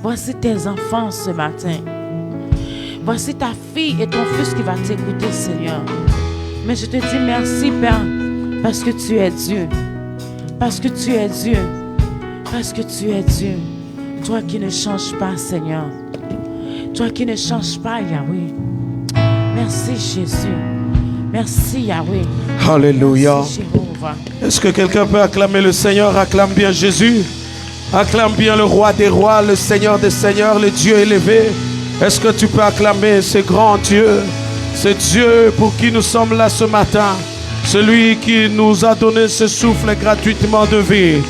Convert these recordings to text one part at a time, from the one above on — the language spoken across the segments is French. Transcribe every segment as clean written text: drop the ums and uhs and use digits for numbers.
Voici tes enfants ce matin. Voici ta fille et ton fils qui va t'écouter, Seigneur. Mais je te dis merci, Père, parce que tu es Dieu. Parce que tu es Dieu. Parce que tu es Dieu. Toi qui ne changes pas, Seigneur. Toi qui ne changes pas, Yahweh. Merci, Jésus. Merci, Yahweh. Alléluia. Merci, Jéhovah. Est-ce que quelqu'un peut acclamer le Seigneur? Acclame bien Jésus. Acclame bien le roi des rois, le Seigneur des seigneurs, le Dieu élevé. Est-ce que tu peux acclamer ce grand Dieu? Ce Dieu pour qui nous sommes là ce matin. Celui qui nous a donné ce souffle gratuitement de vie.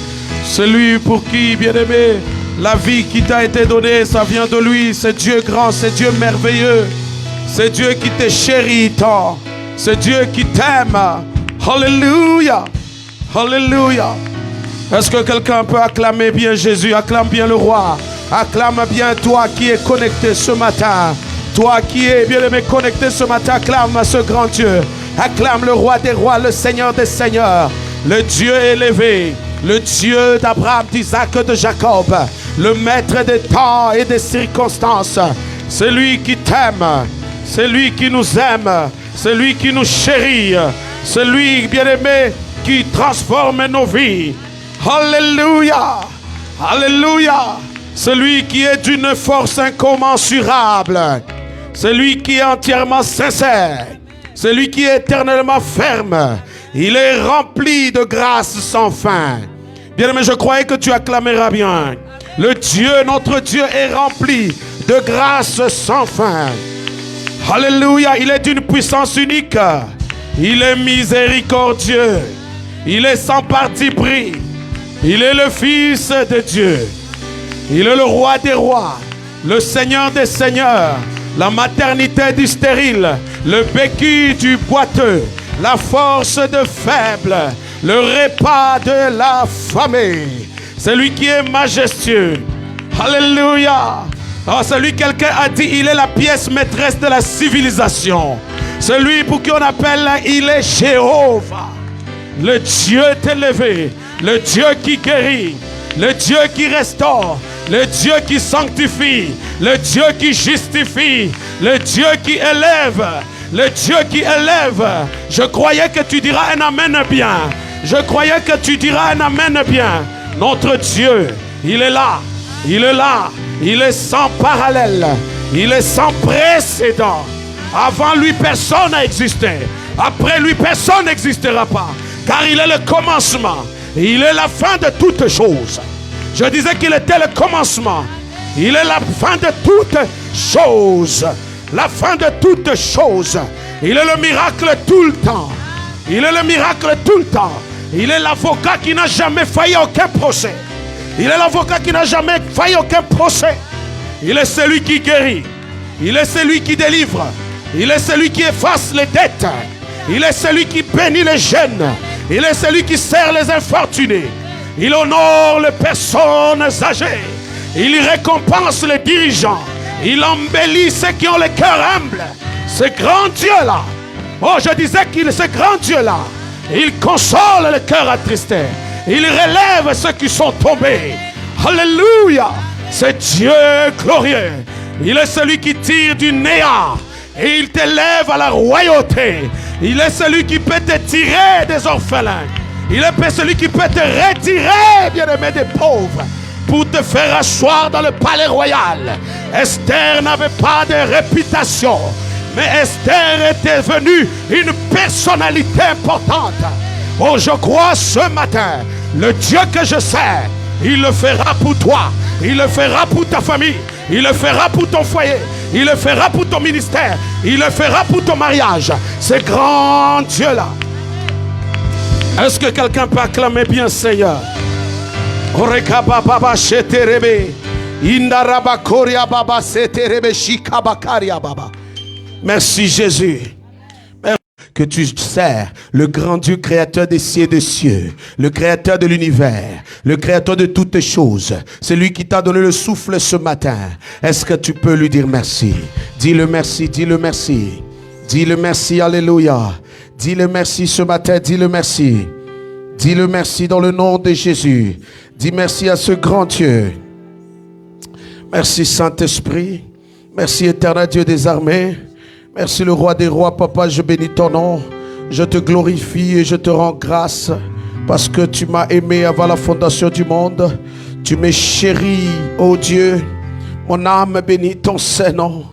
Celui pour qui, bien-aimé, la vie qui t'a été donnée, ça vient de lui. C'est Dieu grand, c'est Dieu merveilleux. C'est Dieu qui te chérit tant. C'est Dieu qui t'aime. Alléluia. Alléluia. Est-ce que quelqu'un peut acclamer bien Jésus? Acclame bien le roi. Acclame bien toi qui es connecté ce matin. Toi qui es bien-aimé connecté ce matin. Acclame ce grand Dieu. Acclame le roi des rois, le Seigneur des seigneurs. Le Dieu élevé. Le Dieu d'Abraham, d'Isaac, de Jacob. Le maître des temps et des circonstances. C'est lui qui t'aime. C'est lui qui nous aime. C'est lui qui nous chérit. C'est lui, bien-aimé, qui transforme nos vies. Alléluia. Alléluia. Celui qui est d'une force incommensurable. Celui qui est entièrement sincère. Celui qui est éternellement ferme. Il est rempli de grâce sans fin. Bien-aimé, je croyais que tu acclameras bien. Le Dieu, notre Dieu, est rempli de grâce sans fin. Alléluia, il est d'une puissance unique. Il est miséricordieux. Il est sans parti pris. Il est le Fils de Dieu. Il est le roi des rois, le Seigneur des seigneurs, la maternité du stérile, le béquille du boiteux, la force de faible, le repas de la famille. C'est lui qui est majestueux. Alléluia. Oh, celui, quelqu'un a dit, il est la pièce maîtresse de la civilisation. Celui pour qui on appelle, il est Jéhovah. Le Dieu élevé, le Dieu qui guérit, le Dieu qui restaure, le Dieu qui sanctifie, le Dieu qui justifie, le Dieu qui élève, le Dieu qui élève. Je croyais que tu diras un amen bien. Je croyais que tu diras un amen bien. Notre Dieu, il est là, il est là, il est sans parallèle, il est sans précédent. Avant lui, personne n'a existé. Après lui, personne n'existera pas. Car il est le commencement. Il est la fin de toutes choses. Je disais qu'il était le commencement. Il est la fin de toutes choses. La fin de toutes choses. Il est le miracle tout le temps. Il est le miracle tout le temps. Il est l'avocat qui n'a jamais failli aucun procès. Il est l'avocat qui n'a jamais failli aucun procès. Il est celui qui guérit. Il est celui qui délivre. Il est celui qui efface les dettes. Il est celui qui bénit les jeunes. Il est celui qui sert les infortunés. Il honore les personnes âgées. Il récompense les dirigeants. Il embellit ceux qui ont le cœur humble. Ce grand Dieu-là. Oh, je disais qu'il est ce grand Dieu-là. Il console le cœur attristé. Il relève ceux qui sont tombés. Alléluia. C'est Dieu glorieux. Il est celui qui tire du néant et il t'élève à la royauté. Il est celui qui peut te tirer des orphelins. Il est celui qui peut te retirer, bien-aimé, des pauvres pour te faire asseoir dans le palais royal. Esther n'avait pas de réputation, mais Esther était devenue une personnalité importante. Oh, je crois ce matin, le Dieu que je sers, il le fera pour toi, il le fera pour ta famille, il le fera pour ton foyer, il le fera pour ton ministère, il le fera pour ton mariage. Ce grand Dieu-là. Est-ce que quelqu'un peut acclamer bien Seigneur? Merci Jésus. Que tu sers le grand Dieu créateur des cieux et des cieux, le créateur de l'univers, le créateur de toutes choses. C'est lui qui t'a donné le souffle ce matin. Est-ce que tu peux lui dire merci? Dis-le merci, dis-le merci. Dis-le merci, alléluia. Dis-le merci ce matin, dis-le merci. Dis-le merci dans le nom de Jésus. Dis merci à ce grand Dieu. Merci Saint-Esprit. Merci éternel Dieu des armées. Merci le roi des rois. Papa, je bénis ton nom. Je te glorifie et je te rends grâce parce que tu m'as aimé avant la fondation du monde. Tu m'es chéri, ô Dieu. Mon âme bénit ton Saint-Nom.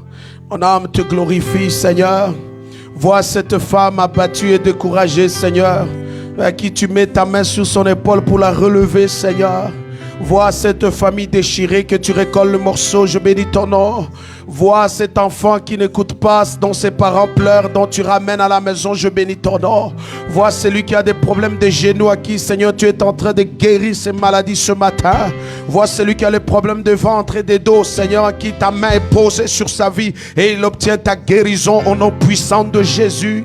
Mon âme te glorifie, Seigneur. Vois cette femme abattue et découragée, Seigneur, à qui tu mets ta main sur son épaule pour la relever, Seigneur. Vois cette famille déchirée, que tu récoltes le morceau, je bénis ton nom. Vois cet enfant qui n'écoute pas, dont ses parents pleurent, dont tu ramènes à la maison, je bénis ton nom. Vois celui qui a des problèmes de genoux, à qui, Seigneur, tu es en train de guérir ces maladies ce matin. Vois celui qui a les problèmes de ventre et de dos, Seigneur, à qui ta main est posée sur sa vie et il obtient ta guérison au nom puissant de Jésus.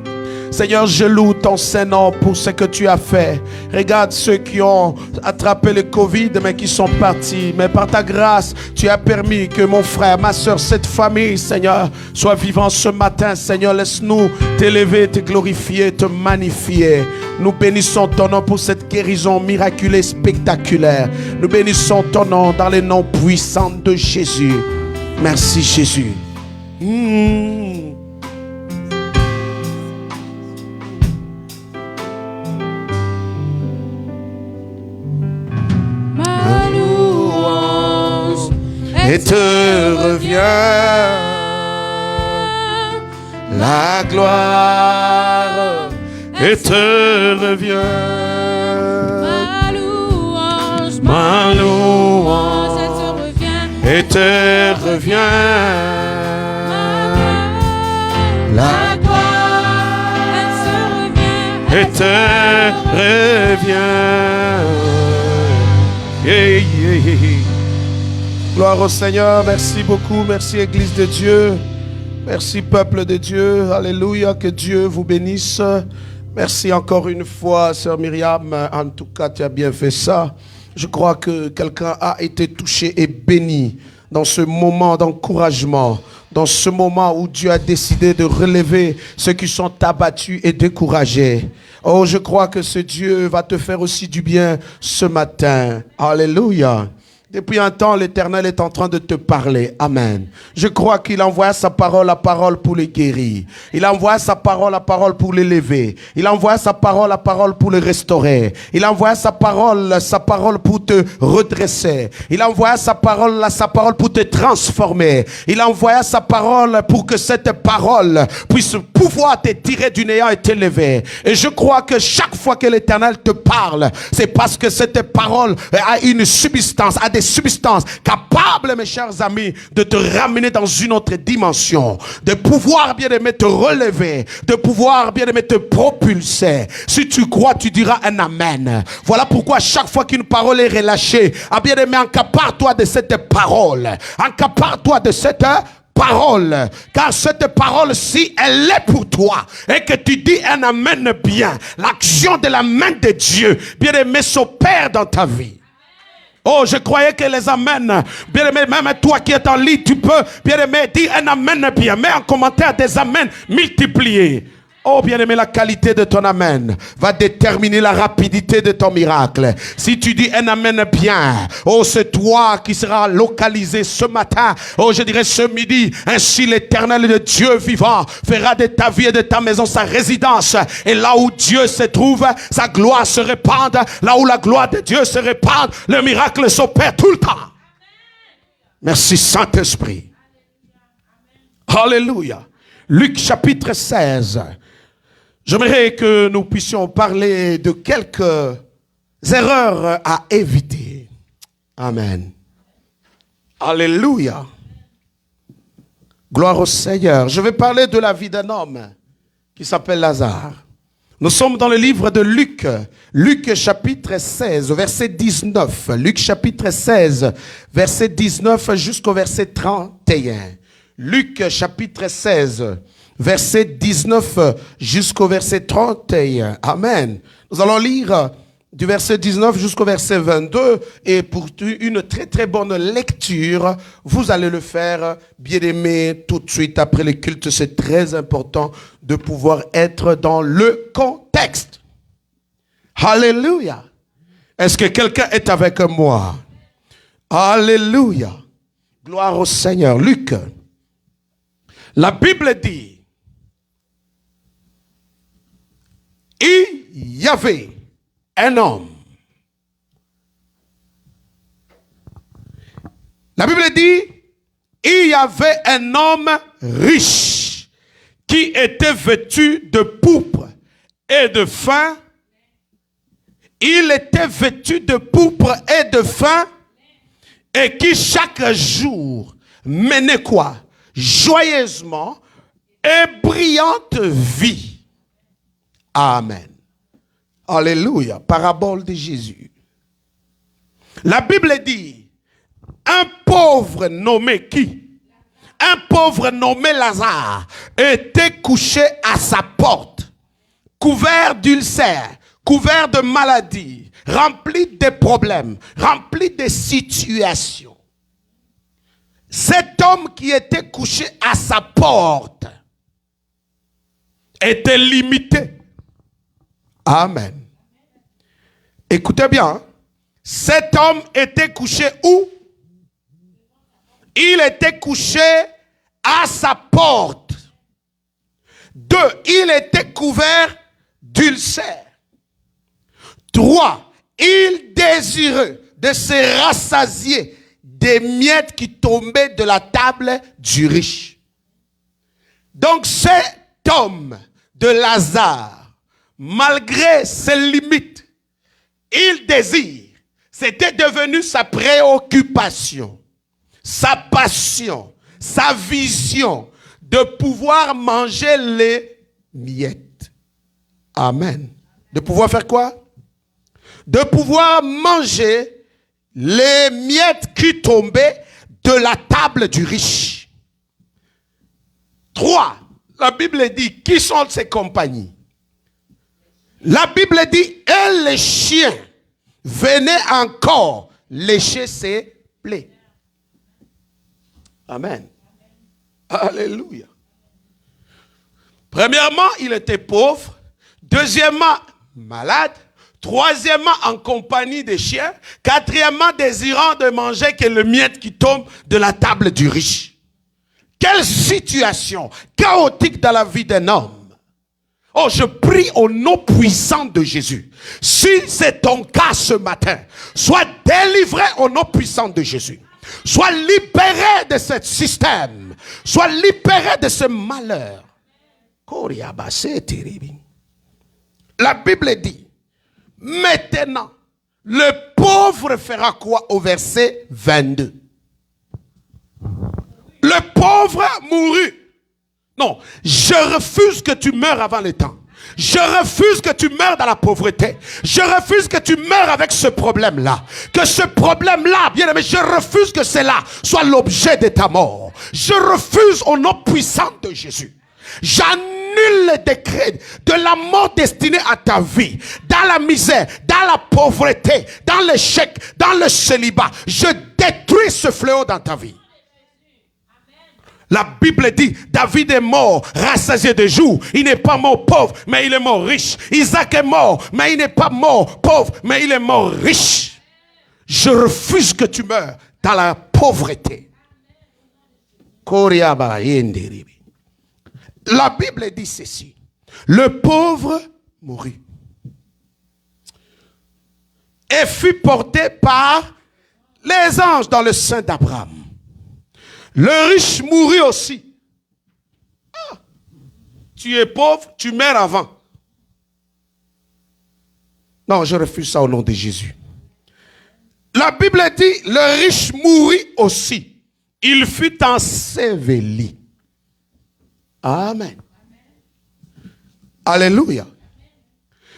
Seigneur, je loue ton Saint-Nom pour ce que tu as fait. Regarde ceux qui ont attrapé le Covid mais qui sont partis. Mais par ta grâce, tu as permis que mon frère, ma soeur, cette famille, Seigneur, soit vivant ce matin. Seigneur, laisse-nous t'élever, te glorifier, te magnifier. Nous bénissons ton nom pour cette guérison miraculeuse, spectaculaire. Nous bénissons ton nom dans les noms puissants de Jésus. Merci Jésus. Et te revient la gloire, et te revient ma louange, et te revient la gloire, et te revient. Yeah, yeah, yeah. Gloire au Seigneur, merci beaucoup, merci Église de Dieu, merci peuple de Dieu, alléluia, que Dieu vous bénisse. Merci encore une fois, sœur Myriam, en tout cas tu as bien fait ça. Je crois que quelqu'un a été touché et béni dans ce moment d'encouragement, dans ce moment où Dieu a décidé de relever ceux qui sont abattus et découragés. Oh, je crois que ce Dieu va te faire aussi du bien ce matin, alléluia. Depuis un temps, l'Éternel est en train de te parler. Amen. Je crois qu'il envoie sa parole, la parole pour les guérir. Il envoie sa parole, la parole pour l'élever. Il envoie sa parole, la parole pour le restaurer. Il envoie sa parole pour te redresser. Il envoie sa parole pour te transformer. Il envoie sa parole pour que cette parole puisse pouvoir te tirer du néant et t'élever. Et je crois que chaque fois que l'Éternel te parle, c'est parce que cette parole a une substance, a des substances capables, mes chers amis, de te ramener dans une autre dimension, de pouvoir, bien aimé, te relever, de pouvoir, bien aimé, te propulser. Si tu crois, tu diras un amen. Voilà pourquoi chaque fois qu'une parole est relâchée, ah bien aimé, encapare-toi de cette parole, encapare-toi de cette parole, car cette parole, si elle est pour toi et que tu dis un amen bien, l'action de la main de Dieu, bien aimé, s'opère dans ta vie. Oh, je croyais que les amens, bien aimé, même toi qui es en ligne, tu peux, bien aimé, dire un amen bien, mets en commentaire des amens multipliés. Oh, bien aimé, la qualité de ton amen va déterminer la rapidité de ton miracle. Si tu dis un amen bien, oh, c'est toi qui seras localisé ce matin, oh, je dirais ce midi. Ainsi l'Éternel de Dieu vivant fera de ta vie et de ta maison sa résidence. Et là où Dieu se trouve, sa gloire se répande. Là où la gloire de Dieu se répande, le miracle s'opère tout le temps. Merci Saint-Esprit. Alléluia. Luc chapitre 16. J'aimerais que nous puissions parler de quelques erreurs à éviter. Amen. Alléluia. Gloire au Seigneur. Je vais parler de la vie d'un homme qui s'appelle Lazare. Nous sommes dans le livre de Luc. Luc chapitre 16, verset 19. Luc chapitre 16, verset 19 jusqu'au verset 31. Luc chapitre 16. Verset 19 jusqu'au verset 31. Amen. Nous allons lire du verset 19 jusqu'au verset 22. Et pour une très très bonne lecture, vous allez le faire, bien aimé, tout de suite après le culte. C'est très important de pouvoir être dans le contexte. Alléluia. Est-ce que quelqu'un est avec moi? Alléluia. Gloire au Seigneur. Luc. La Bible dit, il y avait un homme. La Bible dit, il y avait un homme riche qui était vêtu de pourpre et de fin. Il était vêtu de pourpre et de fin et qui chaque jour menait quoi? Joyeusement et brillante vie. Amen. Alléluia. Parabole de Jésus. La Bible dit, un pauvre nommé qui? Un pauvre nommé Lazare était couché à sa porte, couvert d'ulcères, couvert de maladies, rempli de problèmes, rempli de situations. Cet homme qui était couché à sa porte était limité. Amen. Écoutez bien, cet homme était couché où? Il était couché à sa porte. 2, il était couvert d'ulcères. 3, il désirait de se rassasier des miettes qui tombaient de la table du riche. Donc cet homme de Lazare, malgré ses limites, il désire, c'était devenu sa préoccupation, sa passion, sa vision de pouvoir manger les miettes. Amen. De pouvoir faire quoi? De pouvoir manger les miettes qui tombaient de la table du riche. 3. La Bible dit, qui sont ses compagnies? La Bible dit, et les chiens venaient encore lécher ses plaies. Amen. Alléluia. Premièrement, il était pauvre. Deuxièmement, malade. Troisièmement, en compagnie des chiens. Quatrièmement, désirant de manger que le miette qui tombe de la table du riche. Quelle situation chaotique dans la vie d'un homme. Oh, je prie au nom puissant de Jésus. Si c'est ton cas ce matin, sois délivré au nom puissant de Jésus. Sois libéré de ce système. Sois libéré de ce malheur. La Bible dit, maintenant, le pauvre fera quoi au verset 22? Le pauvre mourut. Non, je refuse que tu meurs avant le temps. Je refuse que tu meurs dans la pauvreté. Je refuse que tu meurs avec ce problème-là. Que ce problème-là, bien aimé, je refuse que cela soit l'objet de ta mort. Je refuse au nom puissant de Jésus. J'annule le décret de la mort destinée à ta vie, dans la misère, dans la pauvreté, dans l'échec, dans le célibat. Je détruis ce fléau dans ta vie. La Bible dit, David est mort, rassasié de jour. Il n'est pas mort pauvre, mais il est mort riche. Isaac est mort, mais il n'est pas mort pauvre, mais il est mort riche. Je refuse que tu meurs dans la pauvreté. La Bible dit ceci. Le pauvre mourut et fut porté par les anges dans le sein d'Abraham. Le riche mourut aussi. Ah, tu es pauvre, tu meurs avant. Non, je refuse ça au nom de Jésus. La Bible dit, le riche mourut aussi. Il fut enseveli. Amen. Alléluia.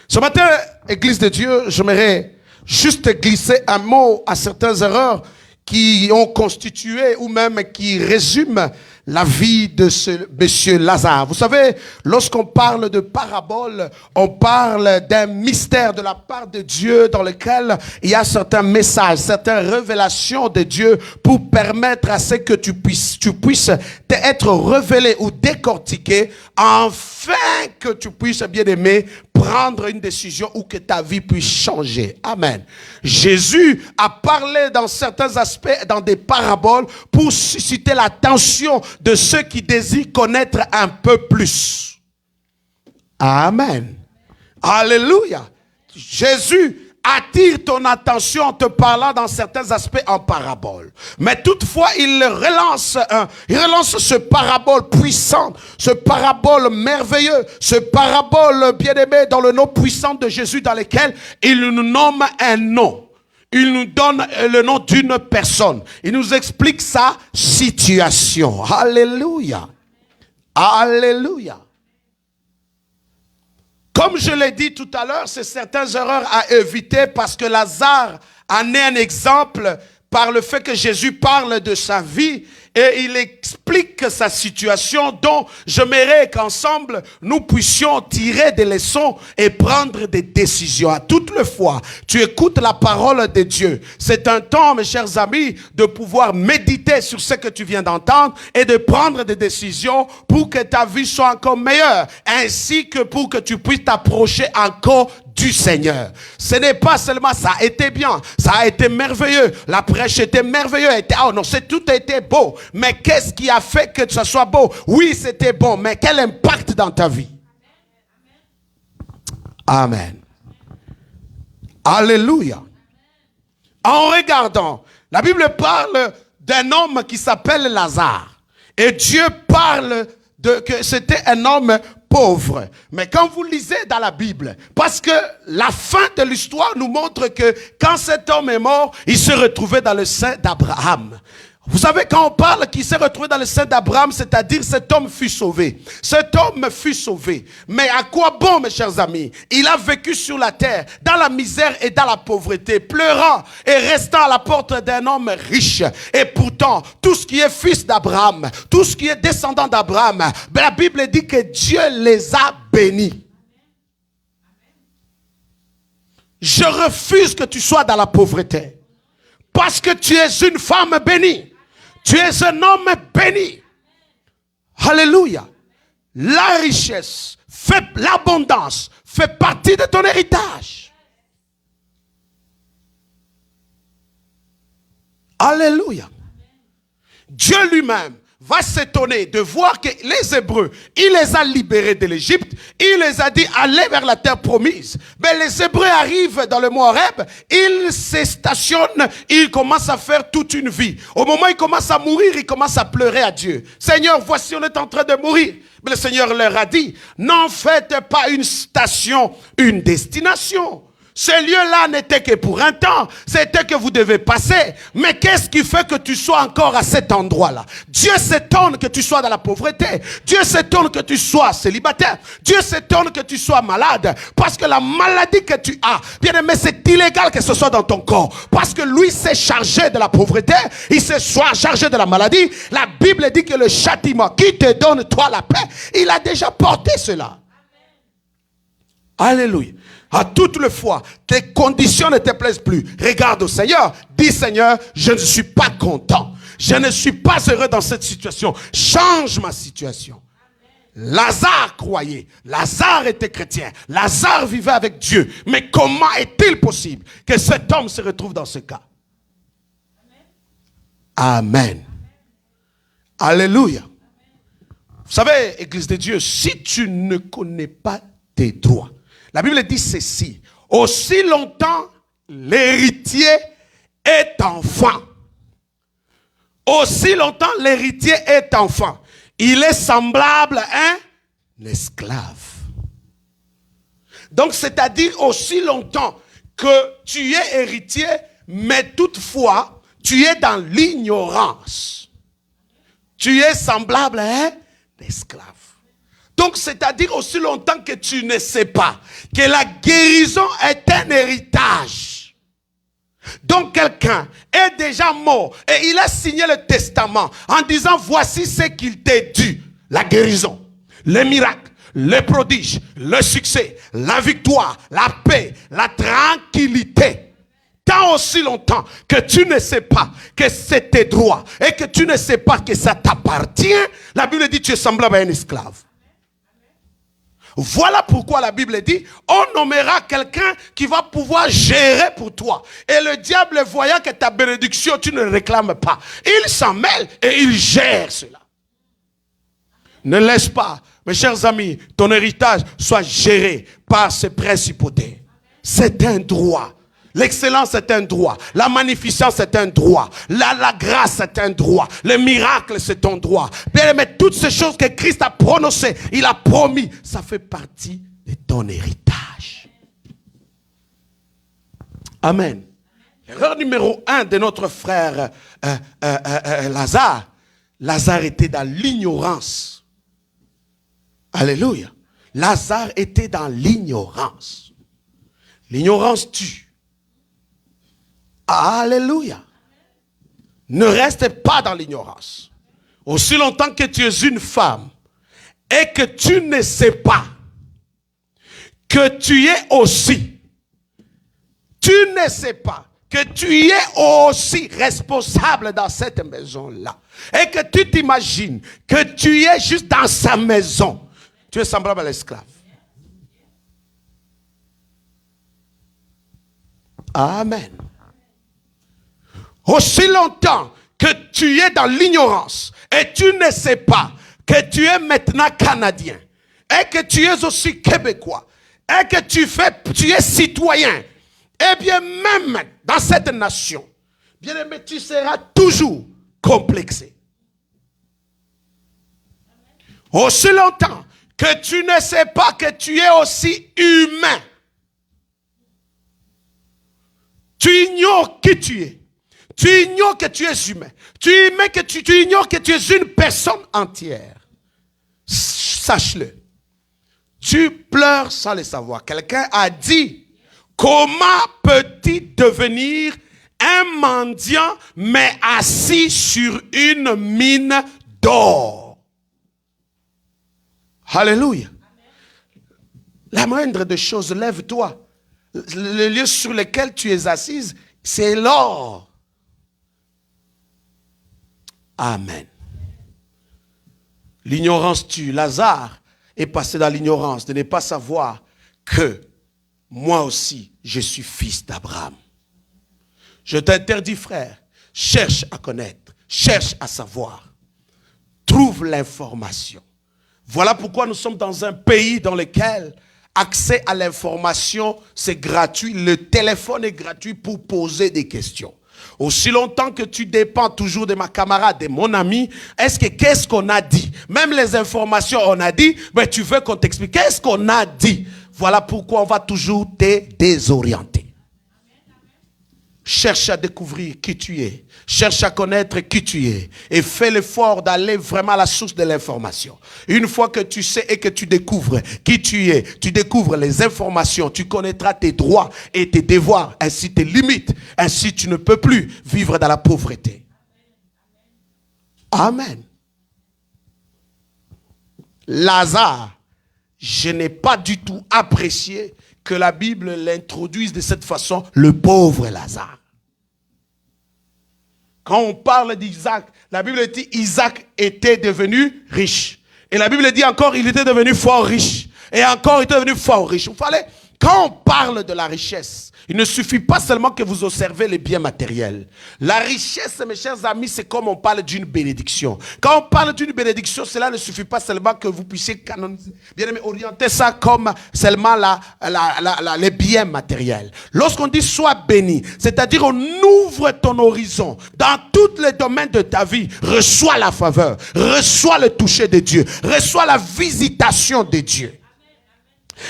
Ce matin, Église de Dieu, j'aimerais juste glisser un mot à certaines erreurs qui ont constitué ou même qui résument la vie de ce monsieur Lazare. Vous savez, lorsqu'on parle de parabole, on parle d'un mystère de la part de Dieu dans lequel il y a certains messages, certaines révélations de Dieu pour permettre à ce que tu puisses être révélé ou décortiqué afin que tu puisses, bien aimé, prendre une décision ou que ta vie puisse changer. Amen. Jésus a parlé dans certains aspects, dans des paraboles, pour susciter l'attention de ceux qui désirent connaître un peu plus. Amen. Alléluia. Jésus attire ton attention en te parlant dans certains aspects en parabole. Mais toutefois, il relance ce parabole puissant, ce parabole merveilleux, ce parabole bien-aimé dans le nom puissant de Jésus dans lequel il nous nomme un nom. Il nous donne le nom d'une personne. Il nous explique sa situation. Alléluia. Alléluia. Comme je l'ai dit tout à l'heure, c'est certaines erreurs à éviter parce que Lazare en est un exemple par le fait que Jésus parle de sa vie et il explique sa situation dont j'aimerais qu'ensemble nous puissions tirer des leçons et prendre des décisions. À toutes les fois, tu écoutes la parole de Dieu. C'est un temps, mes chers amis, de pouvoir méditer sur ce que tu viens d'entendre et de prendre des décisions pour que ta vie soit encore meilleure, ainsi que pour que tu puisses t'approcher encore du Seigneur. Ce n'est pas seulement ça a été bien, ça a été merveilleux, la prêche était merveilleuse, oh non, tout a été beau, mais qu'est-ce qui a fait que ça soit beau? Oui, c'était bon, mais quel impact dans ta vie? Amen. Alléluia. En regardant, la Bible parle d'un homme qui s'appelle Lazare, et Dieu parle que c'était un homme pauvre. Mais quand vous lisez dans la Bible, parce que la fin de l'histoire nous montre que quand cet homme est mort, il se retrouvait dans le sein d'Abraham. Vous savez, quand on parle qu'il s'est retrouvé dans le sein d'Abraham, c'est-à-dire cet homme fut sauvé. Cet homme fut sauvé. Mais à quoi bon, mes chers amis? Il a vécu sur la terre, dans la misère et dans la pauvreté, pleurant et restant à la porte d'un homme riche. Et pourtant, tout ce qui est fils d'Abraham, tout ce qui est descendant d'Abraham, la Bible dit que Dieu les a bénis. Je refuse que tu sois dans la pauvreté. Parce que tu es une femme bénie. Tu es un homme béni. Alléluia. La richesse, l'abondance fait partie de ton héritage. Alléluia. Dieu lui-même va s'étonner de voir que les Hébreux, il les a libérés de l'Égypte, il les a dit allez vers la terre promise. Mais les Hébreux arrivent dans le mont Horeb, ils se stationnent, ils commencent à faire toute une vie. Au moment où ils commencent à mourir, ils commencent à pleurer à Dieu. Seigneur, voici on est en train de mourir. Mais le Seigneur leur a dit, n'en faites pas une station, une destination. Ce lieu-là n'était que pour un temps. C'était que vous devez passer. Mais qu'est-ce qui fait que tu sois encore à cet endroit-là? Dieu s'étonne que tu sois dans la pauvreté. Dieu s'étonne que tu sois célibataire. Dieu s'étonne que tu sois malade. Parce que la maladie que tu as, bien aimé, c'est illégal que ce soit dans ton corps. Parce que lui s'est chargé de la pauvreté. Il s'est chargé de la maladie. La Bible dit que le châtiment qui te donne, toi, la paix, il a déjà porté cela. Alléluia. À toutes les fois, tes conditions ne te plaisent plus. Regarde au Seigneur. Dis Seigneur, je ne suis pas content. Je ne suis pas heureux dans cette situation. Change ma situation. Amen. Lazare croyait. Lazare était chrétien. Lazare vivait avec Dieu. Mais comment est-il possible que cet homme se retrouve dans ce cas? Amen. Amen. Alléluia. Vous savez, Église de Dieu, si tu ne connais pas tes droits, la Bible dit ceci, aussi longtemps l'héritier est enfant. Aussi longtemps l'héritier est enfant. Il est semblable à un esclave. Donc c'est-à-dire aussi longtemps que tu es héritier, mais toutefois tu es dans l'ignorance. Tu es semblable à un esclave. Donc, c'est-à-dire aussi longtemps que tu ne sais pas que la guérison est un héritage. Donc quelqu'un est déjà mort et il a signé le testament en disant voici ce qu'il t'est dû. La guérison, les miracles, les prodiges, le succès, la victoire, la paix, la tranquillité. Tant aussi longtemps que tu ne sais pas que c'est tes droits et que tu ne sais pas que ça t'appartient, la Bible dit tu es semblable à un esclave. Voilà pourquoi la Bible dit, on nommera quelqu'un qui va pouvoir gérer pour toi. Et le diable, voyant que ta bénédiction, tu ne réclames pas, il s'en mêle et il gère cela. Ne laisse pas, mes chers amis, ton héritage soit géré par ces principautés. C'est un droit. L'excellence est un droit. La magnificence est un droit. La grâce est un droit. Le miracle c'est un droit. Mais toutes ces choses que Christ a prononcées, il a promis, ça fait partie de ton héritage. Amen. Erreur numéro 1 de notre frère Lazare. Lazare était dans l'ignorance. Alléluia. Lazare était dans l'ignorance. L'ignorance tue. Alléluia. Ne reste pas dans l'ignorance. Aussi longtemps que tu es une femme et que tu ne sais pas que tu es aussi, tu ne sais pas que tu es aussi responsable dans cette maison-là et que tu t'imagines que tu es juste dans sa maison, tu es semblable à l'esclave. Amen. Aussi longtemps que tu es dans l'ignorance et tu ne sais pas que tu es maintenant Canadien et que tu es aussi Québécois et que tu es citoyen, eh bien même dans cette nation, bien aimé, tu seras toujours complexé. Aussi longtemps que tu ne sais pas que tu es aussi humain, tu ignores qui tu es. Tu ignores que tu es humain. Tu ignores que tu es une personne entière. Sache-le. Tu pleures sans le savoir. Quelqu'un a dit, comment peut-il devenir un mendiant mais assis sur une mine d'or? Alléluia. La moindre des choses, lève-toi. Le lieu sur lequel tu es assise, c'est l'or. Amen. L'ignorance tue. Lazare est passé dans l'ignorance de ne pas savoir que moi aussi, je suis fils d'Abraham. Je t'interdis, frère, cherche à connaître, cherche à savoir. Trouve l'information. Voilà pourquoi nous sommes dans un pays dans lequel accès à l'information, c'est gratuit. Le téléphone est gratuit pour poser des questions. Aussi longtemps que tu dépends toujours de ma camarade, de mon ami, qu'est-ce qu'on a dit? Même les informations, on a dit, mais tu veux qu'on t'explique. Qu'est-ce qu'on a dit? Voilà pourquoi on va toujours te désorienter. Cherche à découvrir qui tu es. Cherche à connaître qui tu es. Et fais l'effort d'aller vraiment à la source de l'information. Une fois que tu sais et que tu découvres qui tu es, tu découvres les informations, tu connaîtras tes droits et tes devoirs, ainsi tes limites. Ainsi tu ne peux plus vivre dans la pauvreté. Amen. Lazare, je n'ai pas du tout apprécié que la Bible l'introduise de cette façon, le pauvre Lazare. Quand on parle d'Isaac, la Bible dit Isaac était devenu riche. Et la Bible dit encore, il était devenu fort riche. Et encore, il était devenu fort riche. Quand on parle de la richesse, il ne suffit pas seulement que vous observez les biens matériels. La richesse, mes chers amis, c'est comme on parle d'une bénédiction. Quand on parle d'une bénédiction, cela ne suffit pas seulement que vous puissiez canoniser, bien aimé, orienter ça comme seulement les biens matériels. Lorsqu'on dit sois béni, c'est-à-dire on ouvre ton horizon dans tous les domaines de ta vie, reçois la faveur, reçois le toucher de Dieu, reçois la visitation de Dieu.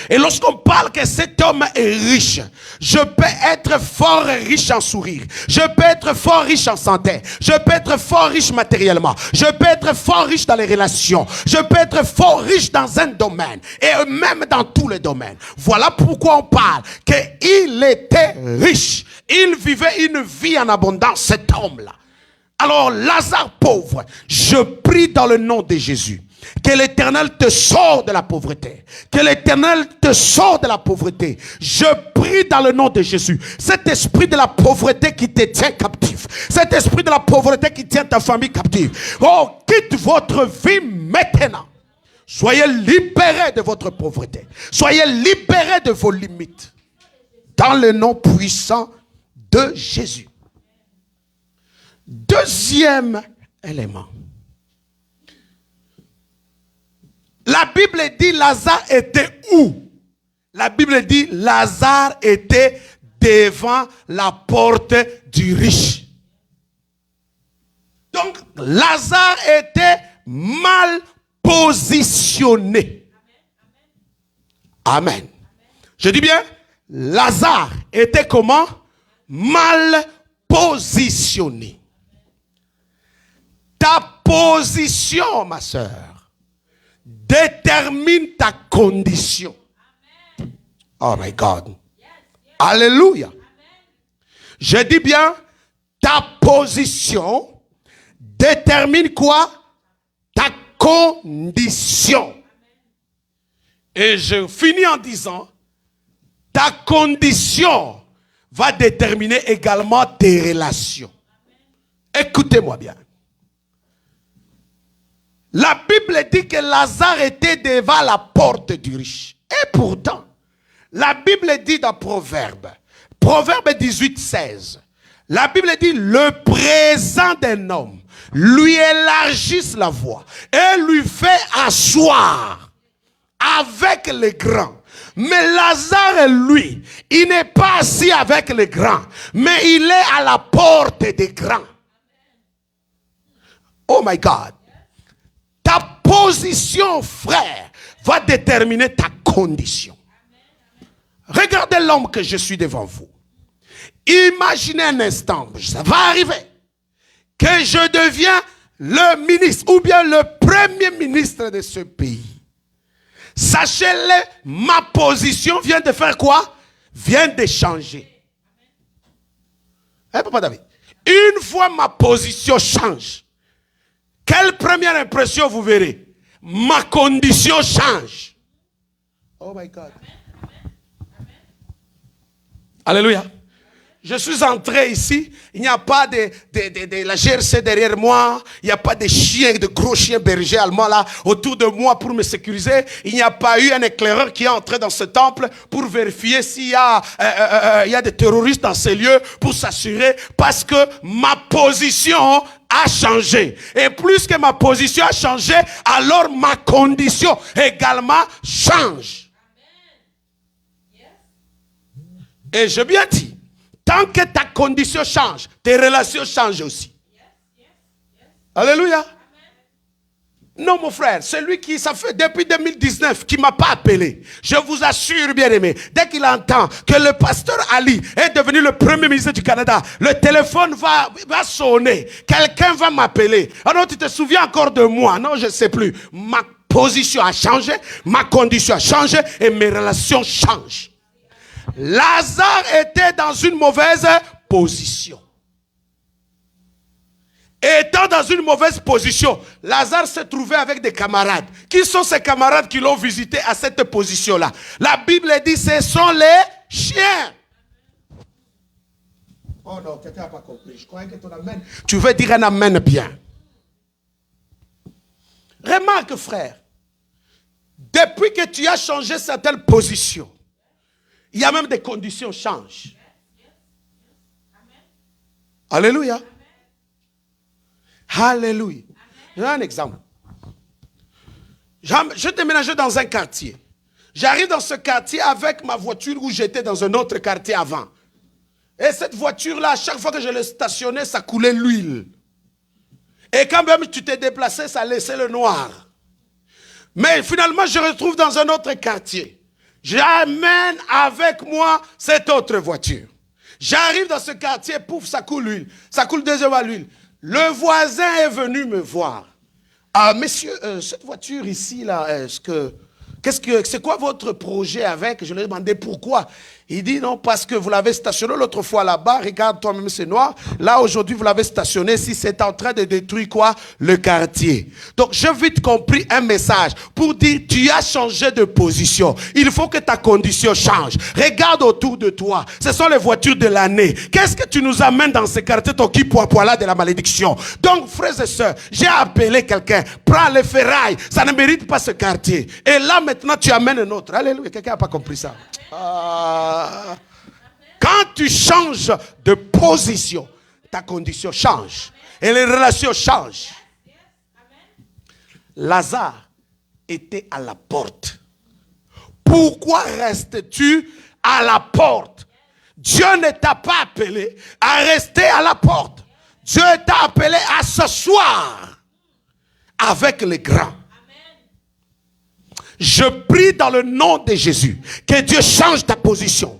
Et lorsqu'on parle que cet homme est riche, je peux être fort riche en sourire, je peux être fort riche en santé, je peux être fort riche matériellement, je peux être fort riche dans les relations, je peux être fort riche dans un domaine et même dans tous les domaines. Voilà pourquoi on parle qu'il était riche, il vivait une vie en abondance, cet homme-là. Alors Lazare pauvre, je prie dans le nom de Jésus, que l'Éternel te sorte de la pauvreté. Que l'Éternel te sorte de la pauvreté. Je prie dans le nom de Jésus. Cet esprit de la pauvreté qui te tient captif. Cet esprit de la pauvreté qui tient ta famille captive. Oh, quitte votre vie maintenant. Soyez libérés de votre pauvreté. Soyez libérés de vos limites. Dans le nom puissant de Jésus. Deuxième élément. La Bible dit Lazare était où? La Bible dit Lazare était devant la porte du riche. Donc Lazare était mal positionné. Amen. Je dis bien, Lazare était comment? Mal positionné. Ta position, ma soeur, détermine ta condition. Oh my God. Alléluia. Je dis bien, ta position détermine quoi? Ta condition. Et je finis en disant, ta condition va déterminer également tes relations. Écoutez-moi bien. La Bible dit que Lazare était devant la porte du riche. Et pourtant, la Bible dit dans Proverbe 18, 16, la Bible dit, le présent d'un homme lui élargisse la voie et lui fait asseoir avec les grands. Mais Lazare, lui, il n'est pas assis avec les grands, mais il est à la porte des grands. Oh my God. Ta position, frère, va déterminer ta condition. Regardez l'homme que je suis devant vous. Imaginez un instant, ça va arriver, que je deviens le ministre ou bien le premier ministre de ce pays. Sachez-le, ma position vient de faire quoi? Vient de changer. Hein, Papa David? Une fois ma position change, quelle première impression vous verrez? Ma condition change. Oh my God. Alléluia. Je suis entré ici, il n'y a pas de la GRC derrière moi, il n'y a pas de chiens, de gros chiens bergers allemands là autour de moi pour me sécuriser. Il n'y a pas eu un éclaireur qui est entré dans ce temple pour vérifier s'il y a des terroristes dans ces lieux pour s'assurer, parce que ma position a changé. Et plus que ma position a changé, alors ma condition également change. Et je bien dit, tant que ta condition change, tes relations changent aussi. Alléluia. Non, mon frère, celui qui, ça fait depuis 2019, qui ne m'a pas appelé, je vous assure, bien aimé, dès qu'il entend que le pasteur Ali est devenu le premier ministre du Canada, le téléphone va sonner, quelqu'un va m'appeler. Alors tu te souviens encore de moi? Non, je ne sais plus. Ma position a changé, ma condition a changé et mes relations changent. Lazare était dans une mauvaise position. Étant dans une mauvaise position, Lazare se trouvait avec des camarades. Qui sont ces camarades qui l'ont visité à cette position-là? La Bible dit, ce sont les chiens. Oh non, quelqu'un n'a pas compris. Je croyais que ton amen, tu veux dire un amen bien. Remarque, frère, depuis que tu as changé certaines positions, il y a même des conditions qui changent. Alléluia. Alléluia. J'ai un exemple. Je déménageais dans un quartier. J'arrive dans ce quartier avec ma voiture où j'étais dans un autre quartier avant. Et cette voiture-là, à chaque fois que je l'ai stationnée, ça coulait l'huile. Et quand même tu t'es déplacé, ça laissait le noir. Mais finalement, je retrouve dans un autre quartier. J'amène avec moi cette autre voiture. J'arrive dans ce quartier, pouf, ça coule l'huile. Ça coule déjà l'huile. Le voisin est venu me voir. Ah, messieurs, cette voiture ici, là, c'est quoi votre projet avec? Je lui ai demandé pourquoi. Il dit non, parce que vous l'avez stationné l'autre fois là-bas. Regarde toi-même, c'est noir. Là, aujourd'hui, vous l'avez stationné. Si c'est en train de détruire quoi? Le quartier. Donc, j'ai vite compris un message pour dire, tu as changé de position. Il faut que ta condition change. Regarde autour de toi. Ce sont les voitures de l'année. Qu'est-ce que tu nous amènes dans ce quartier, ton qui poids là de la malédiction? Donc, frères et sœurs, j'ai appelé quelqu'un. Prends les ferrailles. Ça ne mérite pas ce quartier. Et là, maintenant, tu amènes un autre. Alléluia. Quelqu'un n'a pas compris ça. Quand tu changes de position, ta condition change. Et les relations changent. Lazare était à la porte. Pourquoi restes-tu à la porte? Dieu ne t'a pas appelé à rester à la porte. Dieu t'a appelé à s'asseoir avec les grands. Je prie dans le nom de Jésus que Dieu change ta position.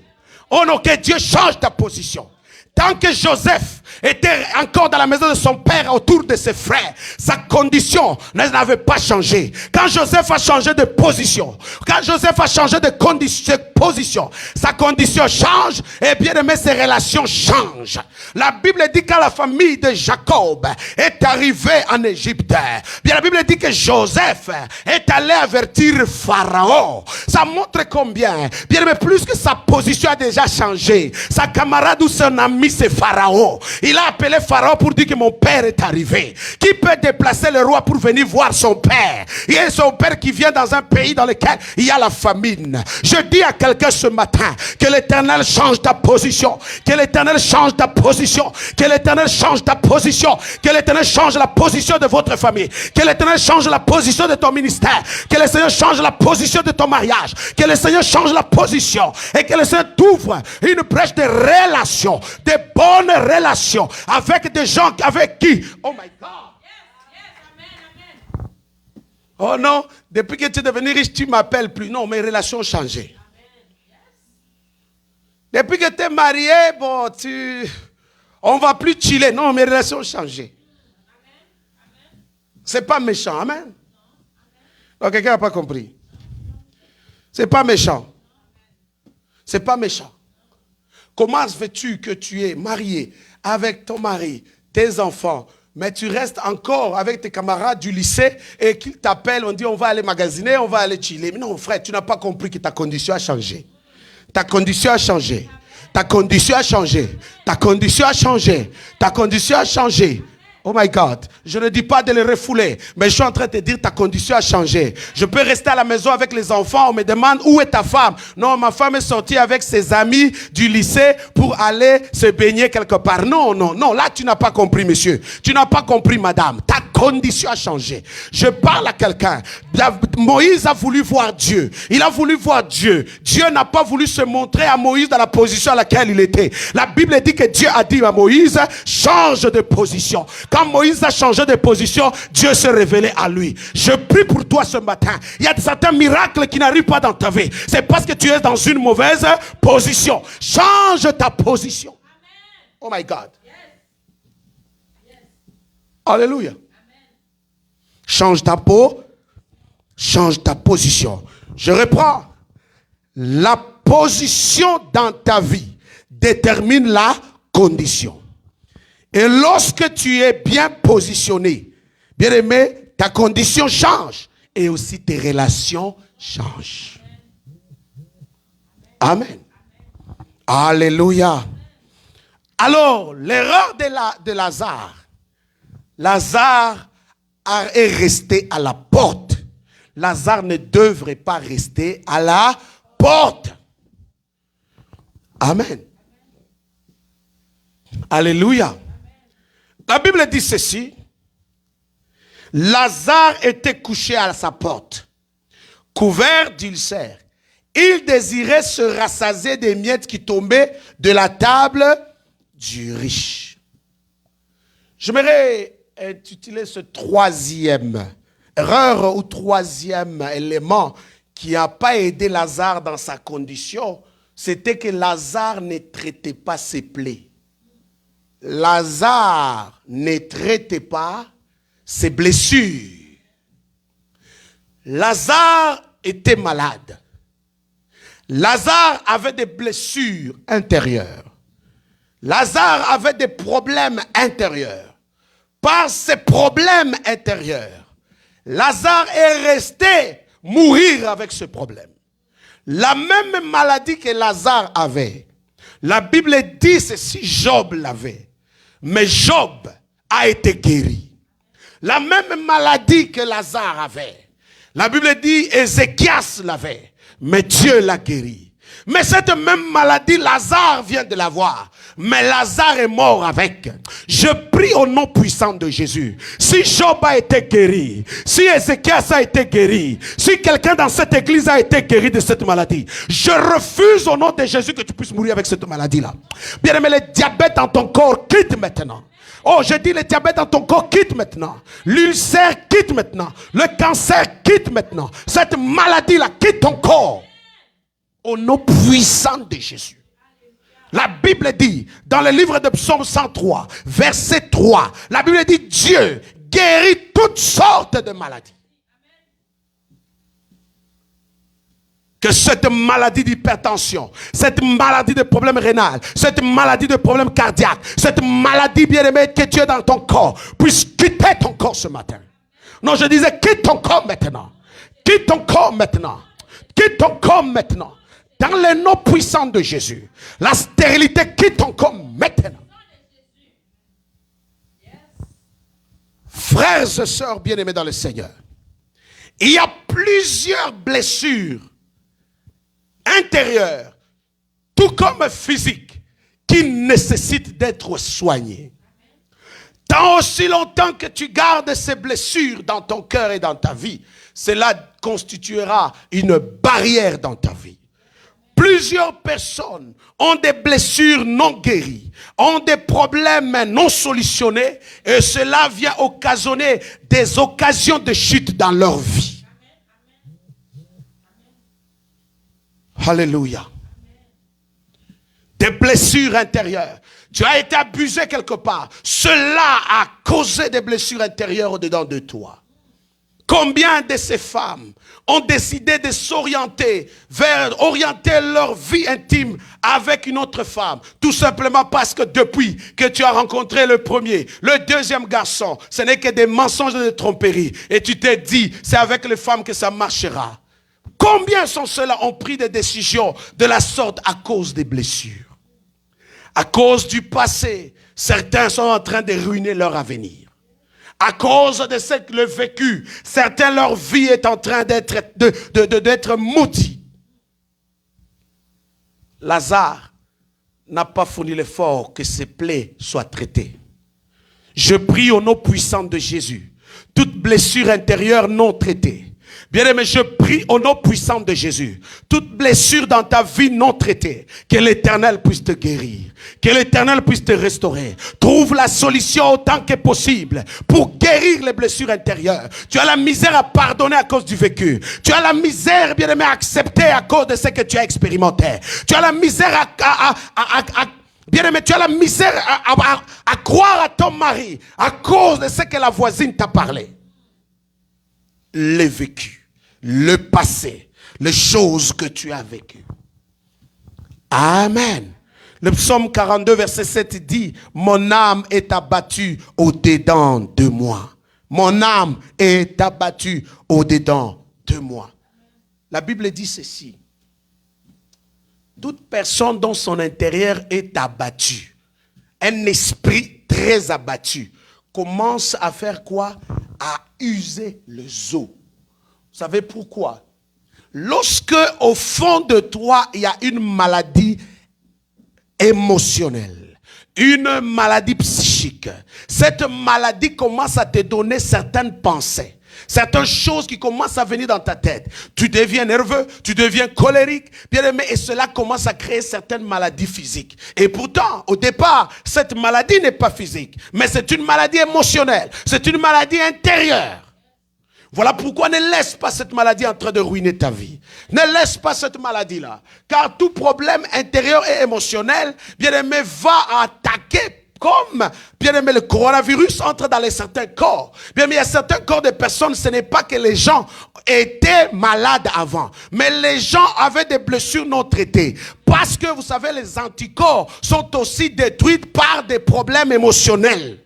Oh non, que Dieu change ta position. Tant que Joseph était encore dans la maison de son père autour de ses frères, sa condition n'avait pas changé. Quand Joseph a changé de position, quand Joseph a changé de position, sa condition change et bien aimé, ses relations changent. La Bible dit quand la famille de Jacob est arrivée en Égypte, bien la Bible dit que Joseph est allé avertir Pharaon. Ça montre combien, bien aimé, plus que sa position a déjà changé, sa camarade ou son ami c'est Pharaon. Il a appelé Pharaon pour dire que mon père est arrivé. Qui peut déplacer le roi pour venir voir son père? Il y a son père qui vient dans un pays dans lequel il y a la famine. Je dis à quelqu'un ce matin que l'Éternel change ta position. Que l'Éternel change ta position. Que l'Éternel change ta position. Que l'Éternel change la position de votre famille. Que l'Éternel change la position de ton ministère. Que le Seigneur change la position de ton mariage. Que le Seigneur change la position. Et que le Seigneur t'ouvre une brèche de relations. De bonnes relations avec des gens avec qui, oh my God, oh non, depuis que tu es devenu riche, tu ne m'appelles plus. Non, mes relations ont changé. Depuis que tu es marié, bon, on ne va plus chiller. Non, mes relations ont changé. C'est pas méchant, amen. Donc quelqu'un n'a pas compris. C'est pas méchant. C'est pas méchant. Comment veux-tu que tu es marié avec ton mari, tes enfants, mais tu restes encore avec tes camarades du lycée et qu'ils t'appellent, on dit on va aller magasiner, on va aller chiller. Mais non frère, tu n'as pas compris que ta condition a changé. Ta condition a changé. Ta condition a changé. Ta condition a changé. Ta condition a changé. Oh my God, je ne dis pas de le refouler, mais je suis en train de te dire ta condition a changé. Je peux rester à la maison avec les enfants, on me demande où est ta femme? Non, ma femme est sortie avec ses amis du lycée pour aller se baigner quelque part. Non, non, non, là tu n'as pas compris monsieur. Tu n'as pas compris madame. Ta condition a changé. Je parle à quelqu'un. Moïse a voulu voir Dieu. Il a voulu voir Dieu. Dieu n'a pas voulu se montrer à Moïse dans la position à laquelle il était. La Bible dit que Dieu a dit à Moïse, change de position. Quand Moïse a changé de position, Dieu s'est révélé à lui. Je prie pour toi ce matin. Il y a certains miracles qui n'arrivent pas dans ta vie. C'est parce que tu es dans une mauvaise position. Change ta position. Oh my God. Alléluia. Change ta peau. Change ta position. Je reprends. La position dans ta vie détermine la condition. Et lorsque tu es bien positionné, bien aimé, ta condition change. Et aussi tes relations changent. Amen. Alléluia. Alors, l'erreur de Lazare. Lazare est resté à la porte. Lazare ne devrait pas rester à la porte. Amen. Alléluia. La Bible dit ceci. Lazare était couché à sa porte, couvert d'ulcères. Il désirait se rassasier des miettes qui tombaient de la table du riche. J'aimerais intituler ce troisième erreur ou troisième élément qui n'a pas aidé Lazare dans sa condition, c'était que Lazare ne traitait pas ses plaies. Lazare ne traitait pas ses blessures. Lazare était malade. Lazare avait des blessures intérieures. Lazare avait des problèmes intérieurs. Par ces problèmes intérieurs, Lazare est resté mourir avec ce problème. La même maladie que Lazare avait, la Bible dit ceci, Job l'avait. Mais Job a été guéri. La même maladie que Lazare avait, la Bible dit Ézéchias l'avait. Mais Dieu l'a guéri. Mais cette même maladie, Lazare vient de l'avoir. Mais Lazare est mort avec. Je prie au nom puissant de Jésus. Si Job a été guéri, si Ézéchias a été guéri, si quelqu'un dans cette église a été guéri de cette maladie, je refuse au nom de Jésus que tu puisses mourir avec cette maladie-là. Bien aimé, le diabète dans ton corps quitte maintenant. Oh, je dis le diabète dans ton corps quitte maintenant. L'ulcère quitte maintenant. Le cancer quitte maintenant. Cette maladie-là quitte ton corps. Au nom puissant de Jésus. La Bible dit, dans le livre de Psaume 103, verset 3, la Bible dit, Dieu guérit toutes sortes de maladies. Que cette maladie d'hypertension, cette maladie de problème rénal, cette maladie de problème cardiaque, cette maladie bien-aimée que tu as dans ton corps, puisse quitter ton corps ce matin. Non, je disais, quitte ton corps maintenant. Quitte ton corps maintenant. Quitte ton corps maintenant. Dans le nom puissant de Jésus. La stérilité quitte ton corps maintenant. Frères et sœurs bien-aimés dans le Seigneur, il y a plusieurs blessures intérieures, tout comme physiques, qui nécessitent d'être soignées. Tant aussi longtemps que tu gardes ces blessures dans ton cœur et dans ta vie, cela constituera une barrière dans ta vie. Plusieurs personnes ont des blessures non guéries, ont des problèmes non solutionnés, et cela vient occasionner des occasions de chute dans leur vie. Alléluia. Des blessures intérieures. Tu as été abusé quelque part. Cela a causé des blessures intérieures au-dedans de toi. Combien de ces femmes ont décidé de s'orienter vers orienter leur vie intime avec une autre femme, tout simplement parce que depuis que tu as rencontré le premier, le deuxième garçon, ce n'est que des mensonges et des tromperies, et tu t'es dit, c'est avec les femmes que ça marchera. Combien sont ceux-là ont pris des décisions de la sorte à cause des blessures? À cause du passé, certains sont en train de ruiner leur avenir. À cause de ce que le vécu, certains, leur vie est en train d'être maudite. Lazare n'a pas fourni l'effort que ses plaies soient traitées. Je prie au nom puissant de Jésus, toute blessure intérieure non traitée. Bien-aimé, je prie au nom puissant de Jésus, toute blessure dans ta vie non traitée, que l'Éternel puisse te guérir, que l'Éternel puisse te restaurer. Trouve la solution autant que possible pour guérir les blessures intérieures. Tu as la misère à pardonner à cause du vécu. Tu as la misère, bien-aimé, à accepter à cause de ce que tu as expérimenté. Tu as la misère bien-aimé, tu as la misère à croire à ton mari à cause de ce que la voisine t'a parlé. Le vécu, le passé, les choses que tu as vécues. Amen. Le psaume 42 verset 7 dit, mon âme est abattue au-dedans de moi. Mon âme est abattue au-dedans de moi. La Bible dit ceci. Toute personne dans son intérieur est abattue. Un esprit très abattu commence à faire quoi? À user les os. Vous savez pourquoi? Lorsque au fond de toi, il y a une maladie émotionnelle, une maladie psychique, cette maladie commence à te donner certaines pensées. Certaines choses qui commencent à venir dans ta tête. Tu deviens nerveux, tu deviens colérique, bien aimé, et cela commence à créer certaines maladies physiques. Et pourtant, au départ, cette maladie n'est pas physique, mais c'est une maladie émotionnelle, c'est une maladie intérieure. Voilà pourquoi ne laisse pas cette maladie en train de ruiner ta vie. Ne laisse pas cette maladie-là. Car tout problème intérieur et émotionnel, bien aimé, va attaquer. Comme, bien aimé, le coronavirus entre dans certains corps. Bien aimé, il y a certains corps de personnes, ce n'est pas que les gens étaient malades avant, mais les gens avaient des blessures non traitées. Parce que, vous savez, les anticorps sont aussi détruits par des problèmes émotionnels.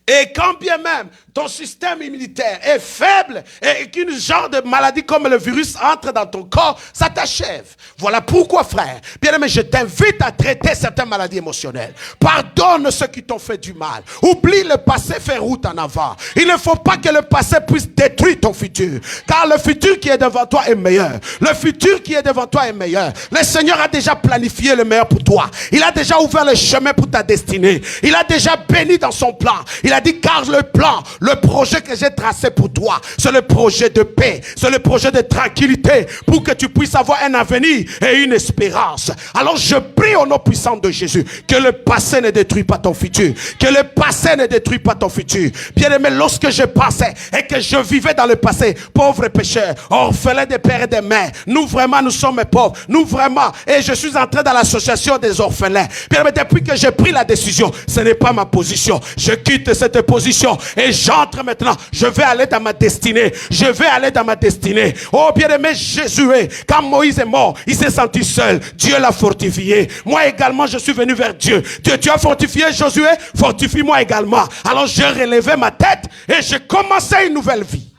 Et quand bien même ton système immunitaire est faible et qu'une genre de maladie comme le virus entre dans ton corps, ça t'achève. Voilà pourquoi, frère, bien aimé, je t'invite à traiter certaines maladies émotionnelles. Pardonne ceux qui t'ont fait du mal. Oublie le passé, fais route en avant. Il ne faut pas que le passé puisse détruire ton futur. Car le futur qui est devant toi est meilleur. Le futur qui est devant toi est meilleur. Le Seigneur a déjà planifié le meilleur pour toi. Il a déjà ouvert le chemin pour ta destinée. Il a déjà béni dans son plan. Il a dit, car le plan, le projet que j'ai tracé pour toi, c'est le projet de paix, c'est le projet de tranquillité, pour que tu puisses avoir un avenir et une espérance. Alors je prie au nom puissant de Jésus, que le passé ne détruit pas ton futur, que le passé ne détruit pas ton futur. Bien aimé, lorsque je passais et que je vivais dans le passé, pauvre pécheur, orphelin des pères et des mères, nous vraiment, nous sommes pauvres, nous vraiment, et je suis entré dans l'association des orphelins. Bien aimé, depuis que j'ai pris la décision, ce n'est pas ma position, je quitte cette position et j'entre maintenant, je vais aller dans ma destinée, je vais aller dans ma destinée. Oh bien-aimé Jésus, quand Moïse est mort, il s'est senti seul, Dieu l'a fortifié. Moi également je suis venu vers Dieu. Tu as fortifié Josué, fortifie-moi également. Alors j'ai relevé ma tête et j'ai commencé une nouvelle vie.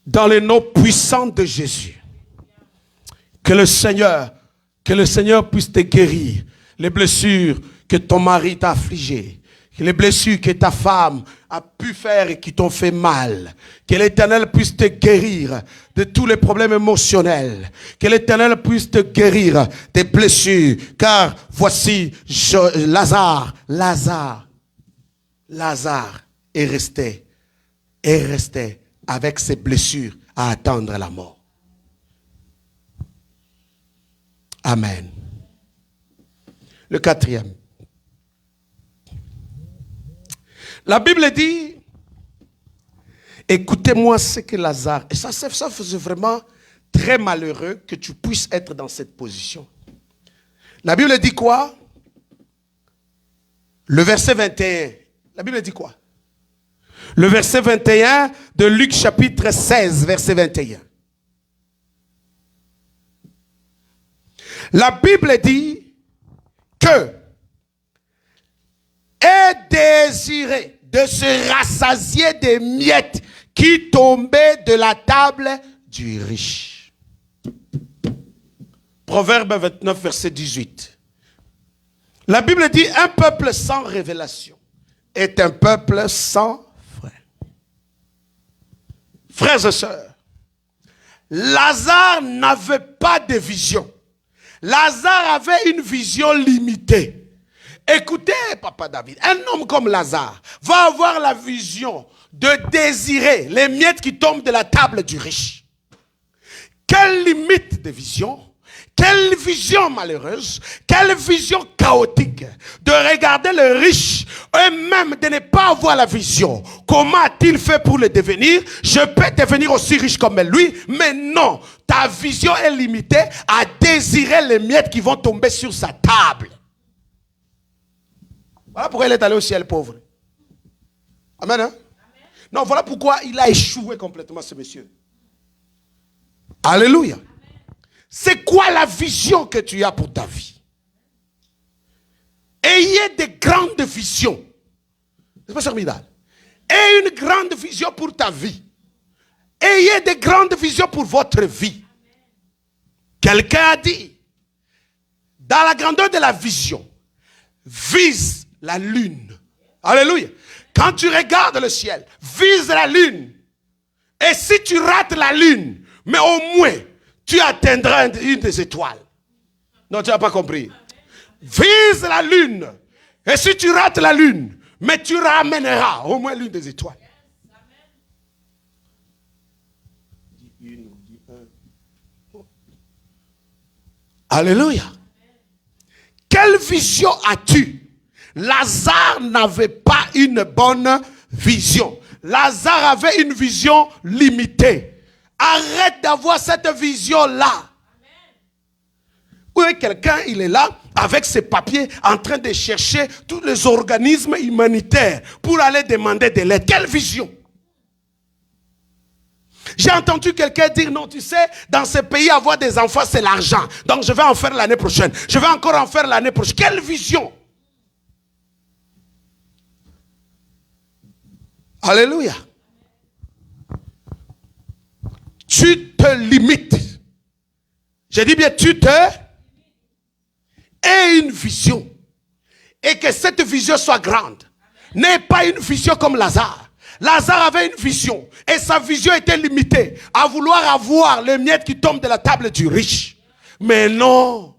Dans le nom puissant de Jésus, que le Seigneur puisse te guérir les blessures que ton mari t'a affligées, les blessures que ta femme a pu faire et qui t'ont fait mal. Que l'Éternel puisse te guérir de tous les problèmes émotionnels. Que l'Éternel puisse te guérir des blessures. Car voici Lazare est resté avec ses blessures à attendre la mort. Amen. Le quatrième. La Bible dit, écoutez-moi ce que Lazare, et ça faisait vraiment très malheureux que tu puisses être dans cette position. La Bible dit quoi? Le verset 21. La Bible dit quoi? Le verset 21 de Luc chapitre 16, verset 21. La Bible dit que est désiré de se rassasier des miettes qui tombaient de la table du riche. Proverbe 29, verset 18. La Bible dit, un peuple sans révélation est un peuple sans frère. Frères et sœurs, Lazare n'avait pas de vision. Lazare avait une vision limitée. Écoutez, Papa David, un homme comme Lazare va avoir la vision de désirer les miettes qui tombent de la table du riche. Quelle limite de vision, quelle vision malheureuse, quelle vision chaotique de regarder le riche et même de ne pas avoir la vision. Comment a-t-il fait pour le devenir? Je peux devenir aussi riche comme lui, mais non, ta vision est limitée à désirer les miettes qui vont tomber sur sa table. Voilà pourquoi il est allé au ciel pauvre. Amen, hein? Amen. Non, voilà pourquoi il a échoué complètement, ce monsieur. Alléluia. C'est quoi la vision que tu as pour ta vie? Ayez de grandes visions. C'est pas formidable. Ayez une grande vision pour ta vie. Ayez de grandes visions pour votre vie. Quelqu'un a dit, dans la grandeur de la vision, vise la lune. Alléluia. Quand tu regardes le ciel, vise la lune. Et si tu rates la lune, mais au moins, tu atteindras une des étoiles. Non, tu n'as pas compris. Vise la lune. Et si tu rates la lune, mais tu ramèneras au moins l'une des étoiles. Alléluia. Quelle vision as-tu Lazare n'avait pas une bonne vision. Lazare avait une vision limitée. Arrête d'avoir cette vision-là. Oui, quelqu'un, il est là avec ses papiers en train de chercher tous les organismes humanitaires pour aller demander de l'aide. Quelle vision? J'ai entendu quelqu'un dire, non, tu sais, dans ce pays, avoir des enfants, c'est l'argent. Donc, je vais en faire l'année prochaine. Je vais encore en faire l'année prochaine. Quelle vision? Alléluia. Tu te limites. J'ai dit bien, tu te... Et une vision. Et que cette vision soit grande. N'est pas une vision comme Lazare. Lazare avait une vision. Et sa vision était limitée à vouloir avoir les miettes qui tombent de la table du riche. Mais non.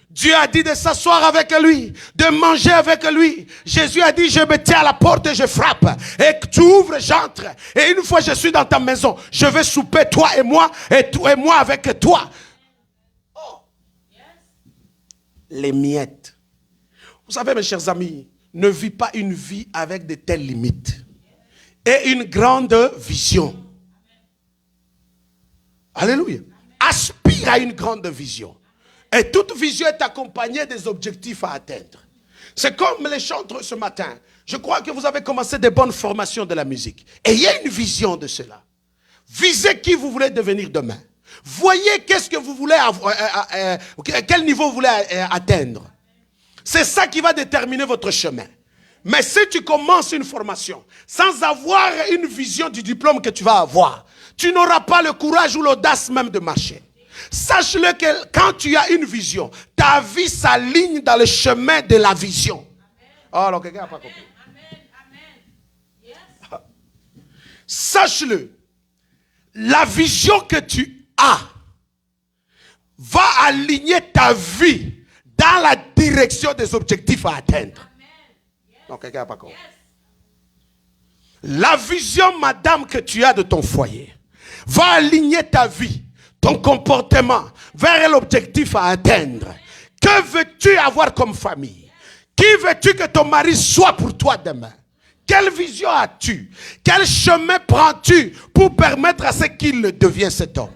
Dieu a dit de s'asseoir avec lui, de manger avec lui. Jésus a dit, je me tiens à la porte et je frappe. Et tu ouvres, j'entre. Et une fois je suis dans ta maison, je vais souper, toi et moi, et moi avec toi. Oh. Les miettes. Vous savez, mes chers amis, ne vis pas une vie avec de telles limites. Et une grande vision. Alléluia. Aspire à une grande vision. Et toute vision est accompagnée des objectifs à atteindre. C'est comme les chantres ce matin. Je crois que vous avez commencé des bonnes formations de la musique. Ayez une vision de cela. Visez qui vous voulez devenir demain. Voyez qu'est-ce que vous voulez quel niveau vous voulez atteindre. C'est ça qui va déterminer votre chemin. Mais si tu commences une formation sans avoir une vision du diplôme que tu vas avoir, tu n'auras pas le courage ou l'audace même de marcher. Sache-le que quand tu as une vision, ta vie s'aligne dans le chemin de la vision. Oh, alors quelqu'un n'a pas compris. Yes. Sache-le, la vision que tu as va aligner ta vie dans la direction des objectifs à atteindre. Donc, quelqu'un n'a pas compris. La vision, madame, que tu as de ton foyer va aligner ta vie, ton comportement vers l'objectif à atteindre. Que veux-tu avoir comme famille? Qui veux-tu que ton mari soit pour toi demain? Quelle vision as-tu? Quel chemin prends-tu pour permettre à ce qu'il devienne cet homme?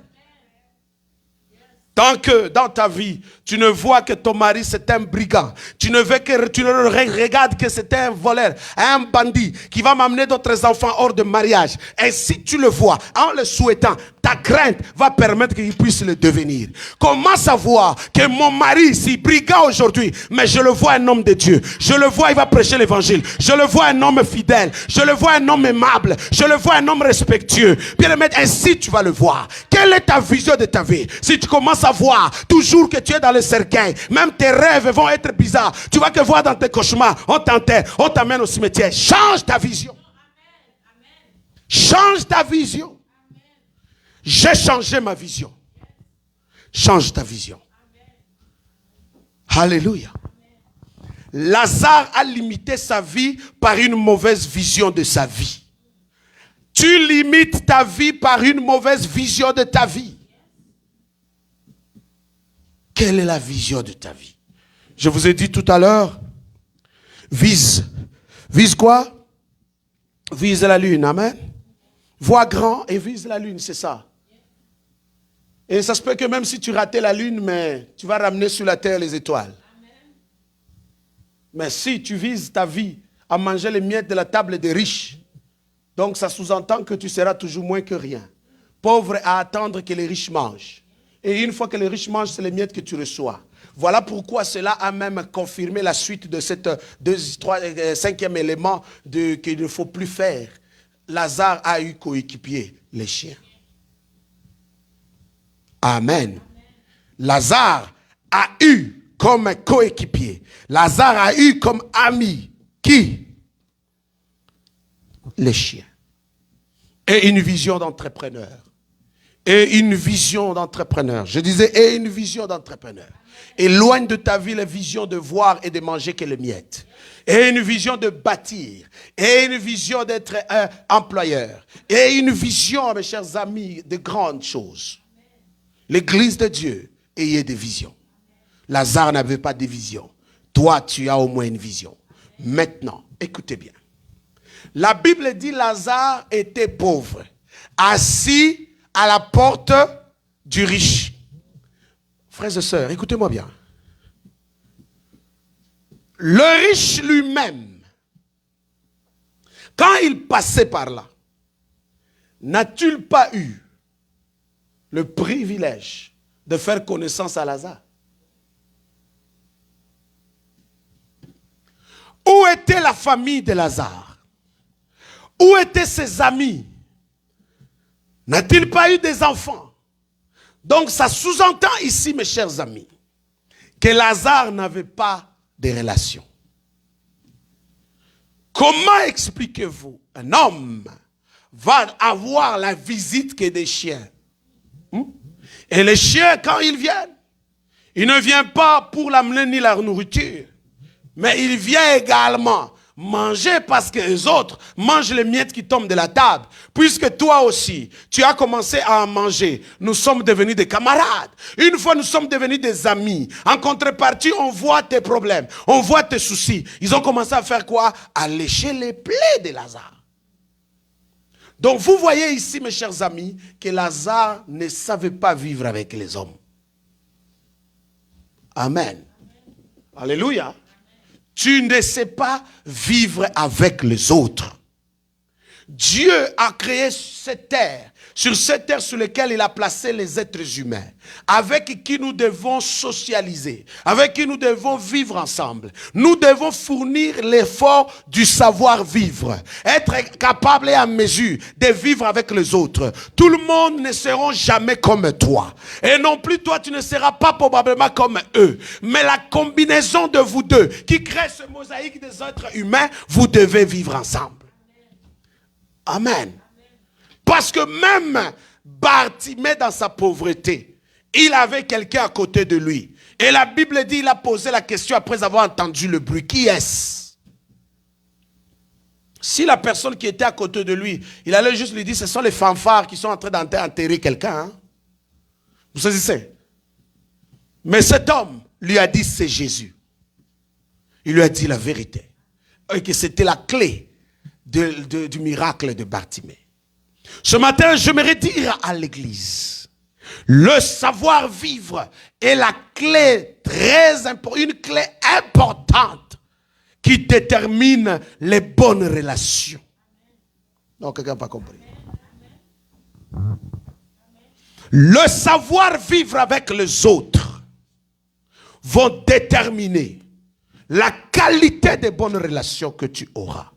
Tant que dans ta vie, tu ne vois que ton mari c'est un brigand, tu ne regardes que c'est un voleur, un bandit qui va m'amener d'autres enfants hors de mariage. Et si tu le vois, en le souhaitant, ta crainte va permettre qu'il puisse le devenir. Commence à voir que mon mari, si brigand aujourd'hui, mais je le vois un homme de Dieu. Je le vois, il va prêcher l'évangile. Je le vois un homme fidèle. Je le vois un homme aimable. Je le vois un homme respectueux. Bien aimé, ainsi tu vas le voir. Quelle est ta vision de ta vie? Si tu commences à voir toujours que tu es dans le cercueil, même tes rêves vont être bizarres. Tu vas que voir dans tes cauchemars, on t'enterre, on t'amène au cimetière. Change ta vision. Change ta vision. J'ai changé ma vision. Change ta vision. Alléluia. Lazare a limité sa vie par une mauvaise vision de sa vie. Tu limites ta vie par une mauvaise vision de ta vie. Quelle est la vision de ta vie? Je vous ai dit tout à l'heure, vise. Vise quoi? Vise la lune, amen. Vois grand et vise la lune, c'est ça. Et ça se peut que même si tu ratais la lune, mais tu vas ramener sur la terre les étoiles. Mais si tu vises ta vie à manger les miettes de la table des riches, donc ça sous-entend que tu seras toujours moins que rien. Pauvre à attendre que les riches mangent. Et une fois que les riches mangent, c'est les miettes que tu reçois. Voilà pourquoi cela a même confirmé la suite de cette cinquième élément qu'il ne faut plus faire. Lazare a eu coéquipier les chiens. Amen. Lazare a eu comme coéquipier. Lazare a eu comme ami. Qui? Les chiens. Et une vision d'entrepreneur. Et une vision d'entrepreneur. Je disais, et une vision d'entrepreneur. Éloigne de ta vie la vision de voir et de manger que les miettes. Et une vision de bâtir. Et une vision d'être un employeur. Et une vision, mes chers amis, de grandes choses. L'église de Dieu, ayez des visions. Lazare n'avait pas de vision. Toi, tu as au moins une vision. Maintenant, écoutez bien. La Bible dit Lazare était pauvre, assis à la porte du riche. Frères et sœurs, écoutez-moi bien. Le riche lui-même, quand il passait par là, n'a-t-il pas eu le privilège de faire connaissance à Lazare? Où était la famille de Lazare? Où étaient ses amis? N'a-t-il pas eu des enfants? Donc ça sous-entend ici, mes chers amis, que Lazare n'avait pas de relations. Comment expliquez-vous un homme va avoir la visite que des chiens? Et les chiens, quand ils viennent, ils ne viennent pas pour l'amener ni la nourriture, mais ils viennent également manger parce que les autres mangent les miettes qui tombent de la table. Puisque toi aussi, tu as commencé à en manger. Nous sommes devenus des camarades. Une fois, nous sommes devenus des amis. En contrepartie, on voit tes problèmes. On voit tes soucis. Ils ont commencé à faire quoi? À lécher les plaies de Lazare. Donc, vous voyez ici, mes chers amis, que Lazare ne savait pas vivre avec les hommes. Amen. Alléluia. Tu ne sais pas vivre avec les autres. Dieu a créé cette terre, sur laquelle il a placé les êtres humains, avec qui nous devons socialiser, avec qui nous devons vivre ensemble. Nous devons fournir l'effort du savoir-vivre, être capable et en mesure de vivre avec les autres. Tout le monde ne sera jamais comme toi. Et non plus toi, tu ne seras pas probablement comme eux. Mais la combinaison de vous deux, qui crée ce mosaïque des êtres humains, vous devez vivre ensemble. Amen. Parce que même Bartimée dans sa pauvreté, il avait quelqu'un à côté de lui. Et la Bible dit, il a posé la question après avoir entendu le bruit. Qui est-ce? Si la personne qui était à côté de lui, il allait juste lui dire, ce sont les fanfares qui sont en train d'enterrer quelqu'un. Hein? Vous saisissez? Mais cet homme lui a dit, c'est Jésus. Il lui a dit la vérité. Et que c'était la clé du miracle de Bartimée. Ce matin, j'aimerais dire à l'église, le savoir-vivre est la clé très importante, une clé importante qui détermine les bonnes relations. Non, quelqu'un n'a pas compris. Le savoir-vivre avec les autres vont déterminer la qualité des bonnes relations que tu auras.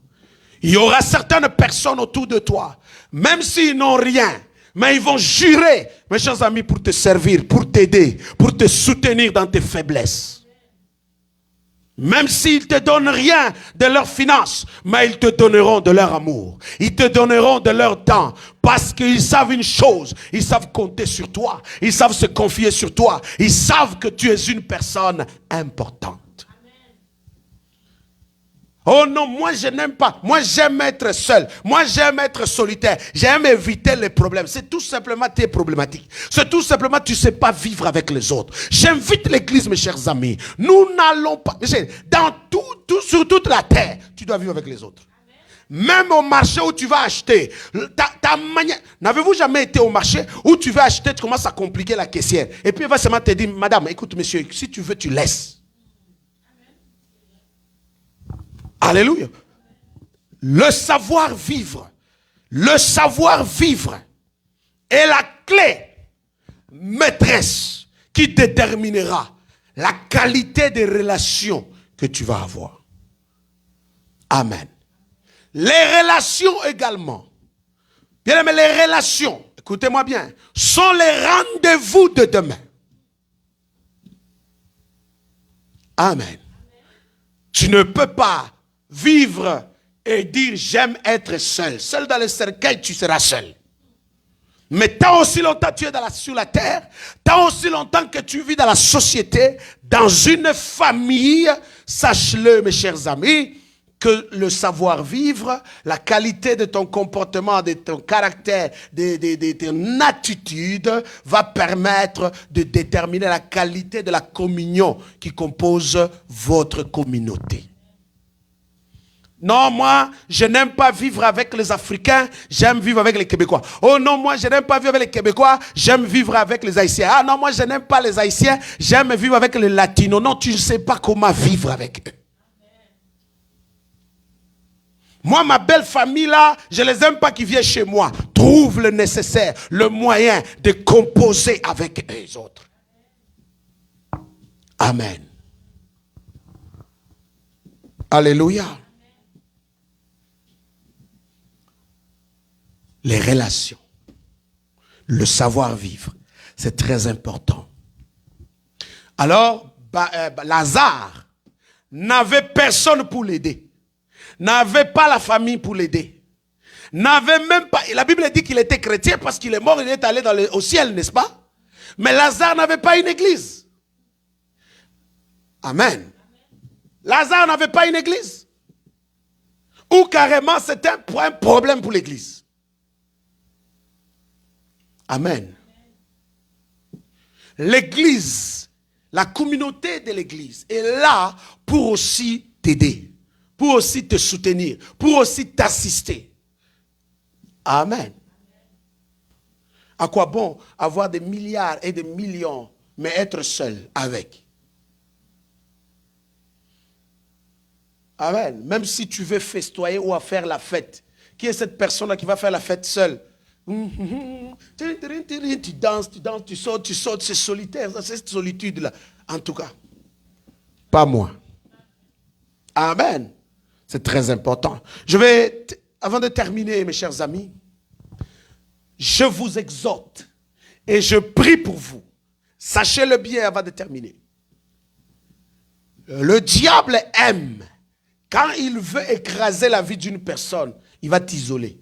Il y aura certaines personnes autour de toi, même s'ils n'ont rien, mais ils vont jurer, mes chers amis, pour te servir, pour t'aider, pour te soutenir dans tes faiblesses. Même s'ils ne te donnent rien de leurs finances, mais ils te donneront de leur amour. Ils te donneront de leur temps, parce qu'ils savent une chose, ils savent compter sur toi, ils savent se confier sur toi, ils savent que tu es une personne importante. Oh non, moi je n'aime pas. Moi j'aime être seul. Moi j'aime être solitaire. J'aime éviter les problèmes. C'est tout simplement tes problématiques. C'est tout simplement tu ne sais pas vivre avec les autres. J'invite l'église, mes chers amis. Nous n'allons pas. Dans sur toute la terre, tu dois vivre avec les autres. Même au marché où tu vas acheter, ta manière. N'avez-vous jamais été au marché où tu vas acheter, tu commences à compliquer la caissière. Et puis elle va seulement te dire, madame, écoute monsieur, si tu veux, tu laisses. Alléluia. Le savoir-vivre est la clé maîtresse qui déterminera la qualité des relations que tu vas avoir. Amen. Les relations également, bien aimé, les relations, écoutez-moi bien, sont les rendez-vous de demain. Amen. Tu ne peux pas vivre et dire j'aime être seul. Seul dans le cercueil, tu seras seul. Mais tant aussi longtemps que tu es sur la terre, tant aussi longtemps que tu vis dans la société, dans une famille, sache-le mes chers amis, que le savoir-vivre, la qualité de ton comportement, de ton caractère, de ton attitude va permettre de déterminer la qualité de la communion qui compose votre communauté. Non, moi, je n'aime pas vivre avec les Africains, j'aime vivre avec les Québécois. Oh non, moi, je n'aime pas vivre avec les Québécois, j'aime vivre avec les Haïtiens. Ah non, moi, je n'aime pas les Haïtiens, j'aime vivre avec les Latinos. Non, tu ne sais pas comment vivre avec eux. Moi, ma belle famille là, je ne les aime pas qui viennent chez moi. Trouve le nécessaire, le moyen de composer avec eux autres. Amen. Alléluia. Les relations, le savoir-vivre, c'est très important. Alors, Lazare n'avait personne pour l'aider. N'avait pas la famille pour l'aider. N'avait même pas... La Bible dit qu'il était chrétien parce qu'il est mort, il est allé au ciel, n'est-ce pas? Mais Lazare n'avait pas une église. Amen. Lazare n'avait pas une église. Ou carrément, c'était un problème pour l'église. Amen. L'église, la communauté de l'église est là pour aussi t'aider, pour aussi te soutenir, pour aussi t'assister. Amen. À quoi bon avoir des milliards et des millions, mais être seul avec? Amen. Même si tu veux festoyer ou à faire la fête, qui est cette personne-là qui va faire la fête seule? Tu danses, tu sautes, c'est solitaire, c'est cette solitude-là. En tout cas, pas moi. Amen. C'est très important. Avant de terminer, mes chers amis, je vous exhorte et je prie pour vous. Sachez-le bien avant de terminer. Le diable aime, quand il veut écraser la vie d'une personne, il va t'isoler.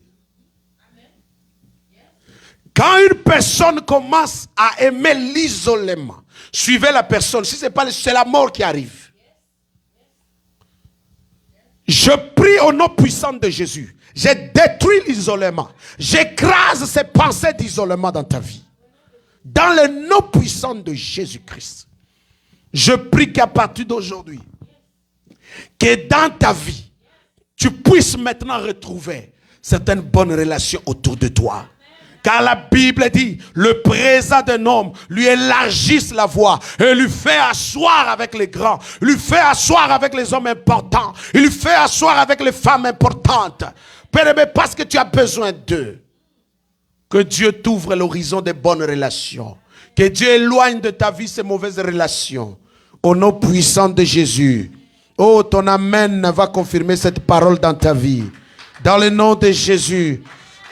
Quand une personne commence à aimer l'isolement, suivez la personne. Si ce n'est pas, c'est la mort qui arrive. Je prie au nom puissant de Jésus. J'ai détruit l'isolement. J'écrase ces pensées d'isolement dans ta vie. Dans le nom puissant de Jésus-Christ. Je prie qu'à partir d'aujourd'hui, que dans ta vie, tu puisses maintenant retrouver certaines bonnes relations autour de toi. Car la Bible dit, le présent d'un homme lui élargisse la voie et lui fait asseoir avec les grands, lui fait asseoir avec les hommes importants, il lui fait asseoir avec les femmes importantes. Père, parce que tu as besoin d'eux. Que Dieu t'ouvre l'horizon des bonnes relations. Que Dieu éloigne de ta vie ces mauvaises relations. Au nom puissant de Jésus. Oh, ton amen va confirmer cette parole dans ta vie. Dans le nom de Jésus.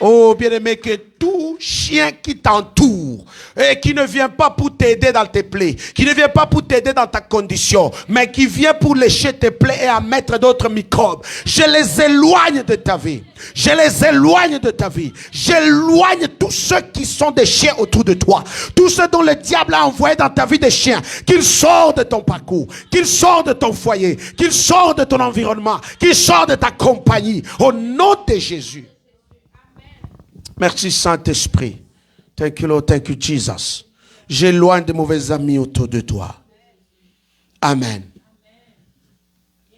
Oh, bien-aimé, que tout chien qui t'entoure et qui ne vient pas pour t'aider dans tes plaies, qui ne vient pas pour t'aider dans ta condition, mais qui vient pour lécher tes plaies et à mettre d'autres microbes, je les éloigne de ta vie. Je les éloigne de ta vie. J'éloigne tous ceux qui sont des chiens autour de toi. Tous ceux dont le diable a envoyé dans ta vie des chiens. Qu'ils sortent de ton parcours, qu'ils sortent de ton foyer, qu'ils sortent de ton environnement, qu'ils sortent de ta compagnie. Au nom de Jésus. Merci Saint-Esprit. Thank you Lord, thank you Jesus. J'éloigne de mauvais amis autour de toi. Amen.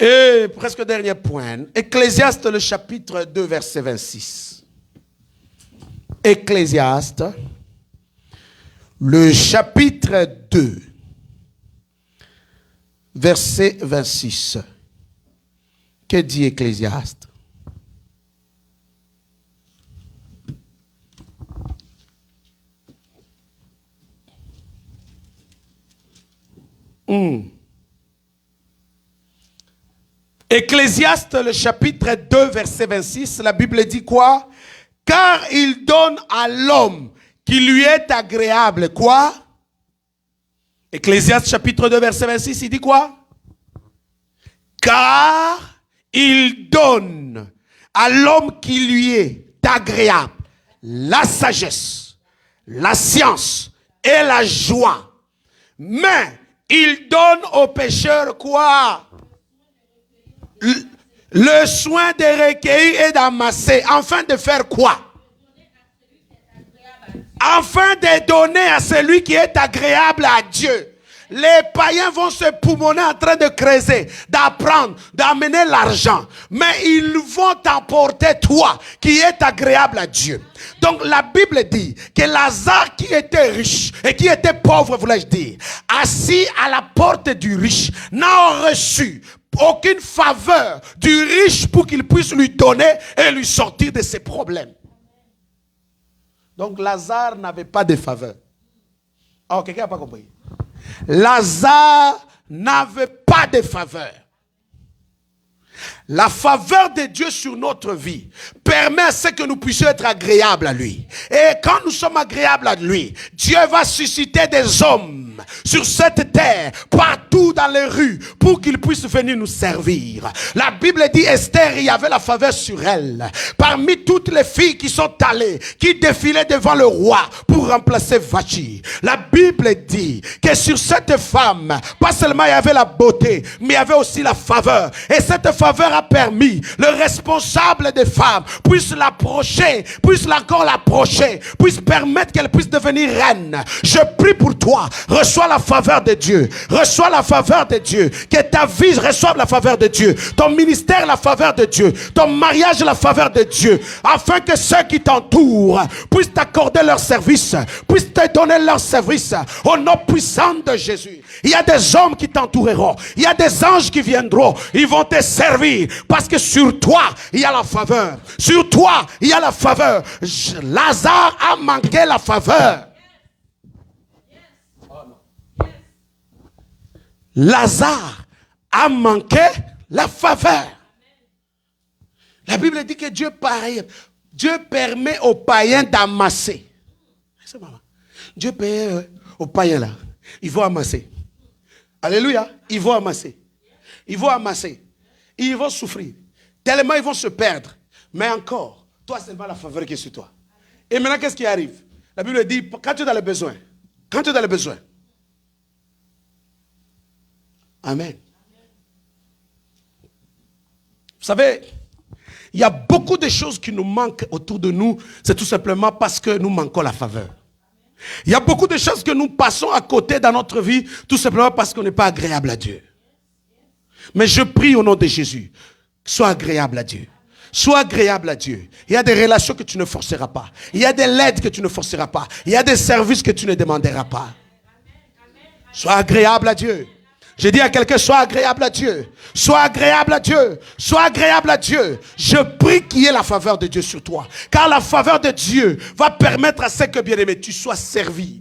Et presque dernier point. Ecclésiaste le chapitre 2 verset 26. Ecclésiaste le chapitre 2 verset 26. Que dit Ecclésiaste? Ecclésiaste le chapitre 2 verset 26, la Bible dit quoi? Car il donne à l'homme qui lui est agréable quoi? Ecclésiaste chapitre 2 verset 26, il dit quoi? Car il donne à l'homme qui lui est agréable la sagesse, la science et la joie. Mais il donne aux pécheurs quoi? Le soin de recueillir et d'amasser. Afin de faire quoi? Afin de donner à celui qui est agréable à Dieu. les païens vont se poumonner en train de creuser, d'apprendre, d'amener l'argent. Mais ils vont t'apporter toi qui est agréable à Dieu. Donc la Bible dit que Lazare qui était riche et qui était pauvre, voulais-je dire, assis à la porte du riche, n'a reçu aucune faveur du riche pour qu'il puisse lui donner et lui sortir de ses problèmes. Donc Lazare n'avait pas de faveur. Oh, quelqu'un n'a pas compris. Lazare n'avait pas de faveur. La faveur de Dieu sur notre vie permet à ce que nous puissions être agréables à lui. Et quand nous sommes agréables à lui, Dieu va susciter des hommes sur cette terre, partout dans les rues, pour qu'ils puissent venir nous servir. La Bible dit Esther, il y avait la faveur sur elle. Parmi toutes les filles qui sont allées, qui défilaient devant le roi pour remplacer Vachi. La Bible dit que sur cette femme, pas seulement il y avait la beauté, mais il y avait aussi la faveur. Et cette faveur a permis le responsable des femmes puisse l'approcher, puisse encore l'approcher, puisse permettre qu'elle puisse devenir reine. Je prie pour toi, reçois la faveur de Dieu, reçois la faveur de Dieu, que ta vie reçoive la faveur de Dieu, ton ministère la faveur de Dieu, ton mariage la faveur de Dieu, afin que ceux qui t'entourent puissent t'accorder leur service, puissent te donner leur service au nom puissant de Jésus. Il y a des hommes qui t'entoureront, il y a des anges qui viendront, ils vont te servir parce que sur toi il y a la faveur, sur toi il y a la faveur. Lazare a manqué la faveur. Lazare a manqué la faveur. La Bible dit que Dieu permet aux païens d'amasser. Dieu permet aux païens là, ils vont amasser. Alléluia, ils vont amasser. Ils vont amasser. Ils vont souffrir. Tellement ils vont se perdre. Mais encore, toi seulement la faveur qui est sur toi. Et maintenant qu'est-ce qui arrive? La Bible dit, quand tu es dans le besoin, Amen. Vous savez, il y a beaucoup de choses qui nous manquent autour de nous. C'est tout simplement parce que nous manquons la faveur. Il y a beaucoup de choses que nous passons à côté dans notre vie, tout simplement parce qu'on n'est pas agréable à Dieu. Mais je prie au nom de Jésus, sois agréable à Dieu. Sois agréable à Dieu. Il y a des relations que tu ne forceras pas. Il y a des aides que tu ne forceras pas. Il y a des services que tu ne demanderas pas. Sois agréable à Dieu. Je dis à quelqu'un, sois agréable à Dieu. Sois agréable à Dieu. Sois agréable à Dieu. Je prie qu'il y ait la faveur de Dieu sur toi. Car la faveur de Dieu va permettre à ce que, bien aimé, tu sois servi.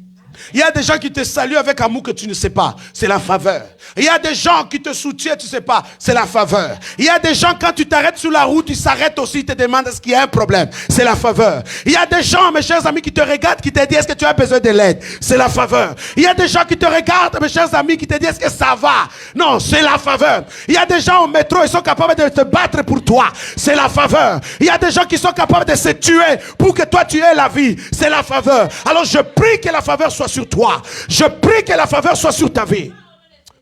Il y a des gens qui te saluent avec amour que tu ne sais pas. C'est la faveur. Il y a des gens qui te soutiennent, tu ne sais pas. C'est la faveur. Il y a des gens, quand tu t'arrêtes sur la route, ils s'arrêtent aussi, ils te demandent est-ce qu'il y a un problème. C'est la faveur. Il y a des gens, mes chers amis, qui te regardent, qui te disent est-ce que tu as besoin de l'aide. C'est la faveur. Il y a des gens qui te regardent, mes chers amis, qui te disent est-ce que ça va. Non, c'est la faveur. Il y a des gens au métro, ils sont capables de te battre pour toi. C'est la faveur. Il y a des gens qui sont capables de se tuer pour que toi tu aies la vie. C'est la faveur. Alors je prie que la faveur soit sur toi. Je prie que la faveur soit sur ta vie.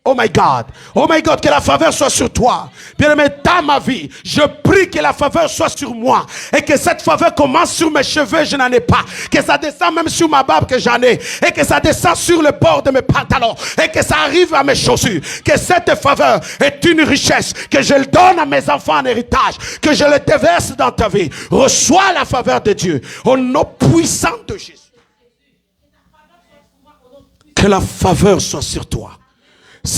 Oh my God, que la faveur soit sur toi. Bien-aimé, dans ma vie, je prie que la faveur soit sur moi. Et que cette faveur commence sur mes cheveux, je n'en ai pas. Que ça descend même sur ma barbe, que j'en ai. Et que ça descend sur le bord de mes pantalons. Et que ça arrive à mes chaussures. Que cette faveur est une richesse. Que je le donne à mes enfants en héritage. Que je le déverse dans ta vie. Reçois la faveur de Dieu. Au nom puissant de Jésus. Que la faveur soit sur toi.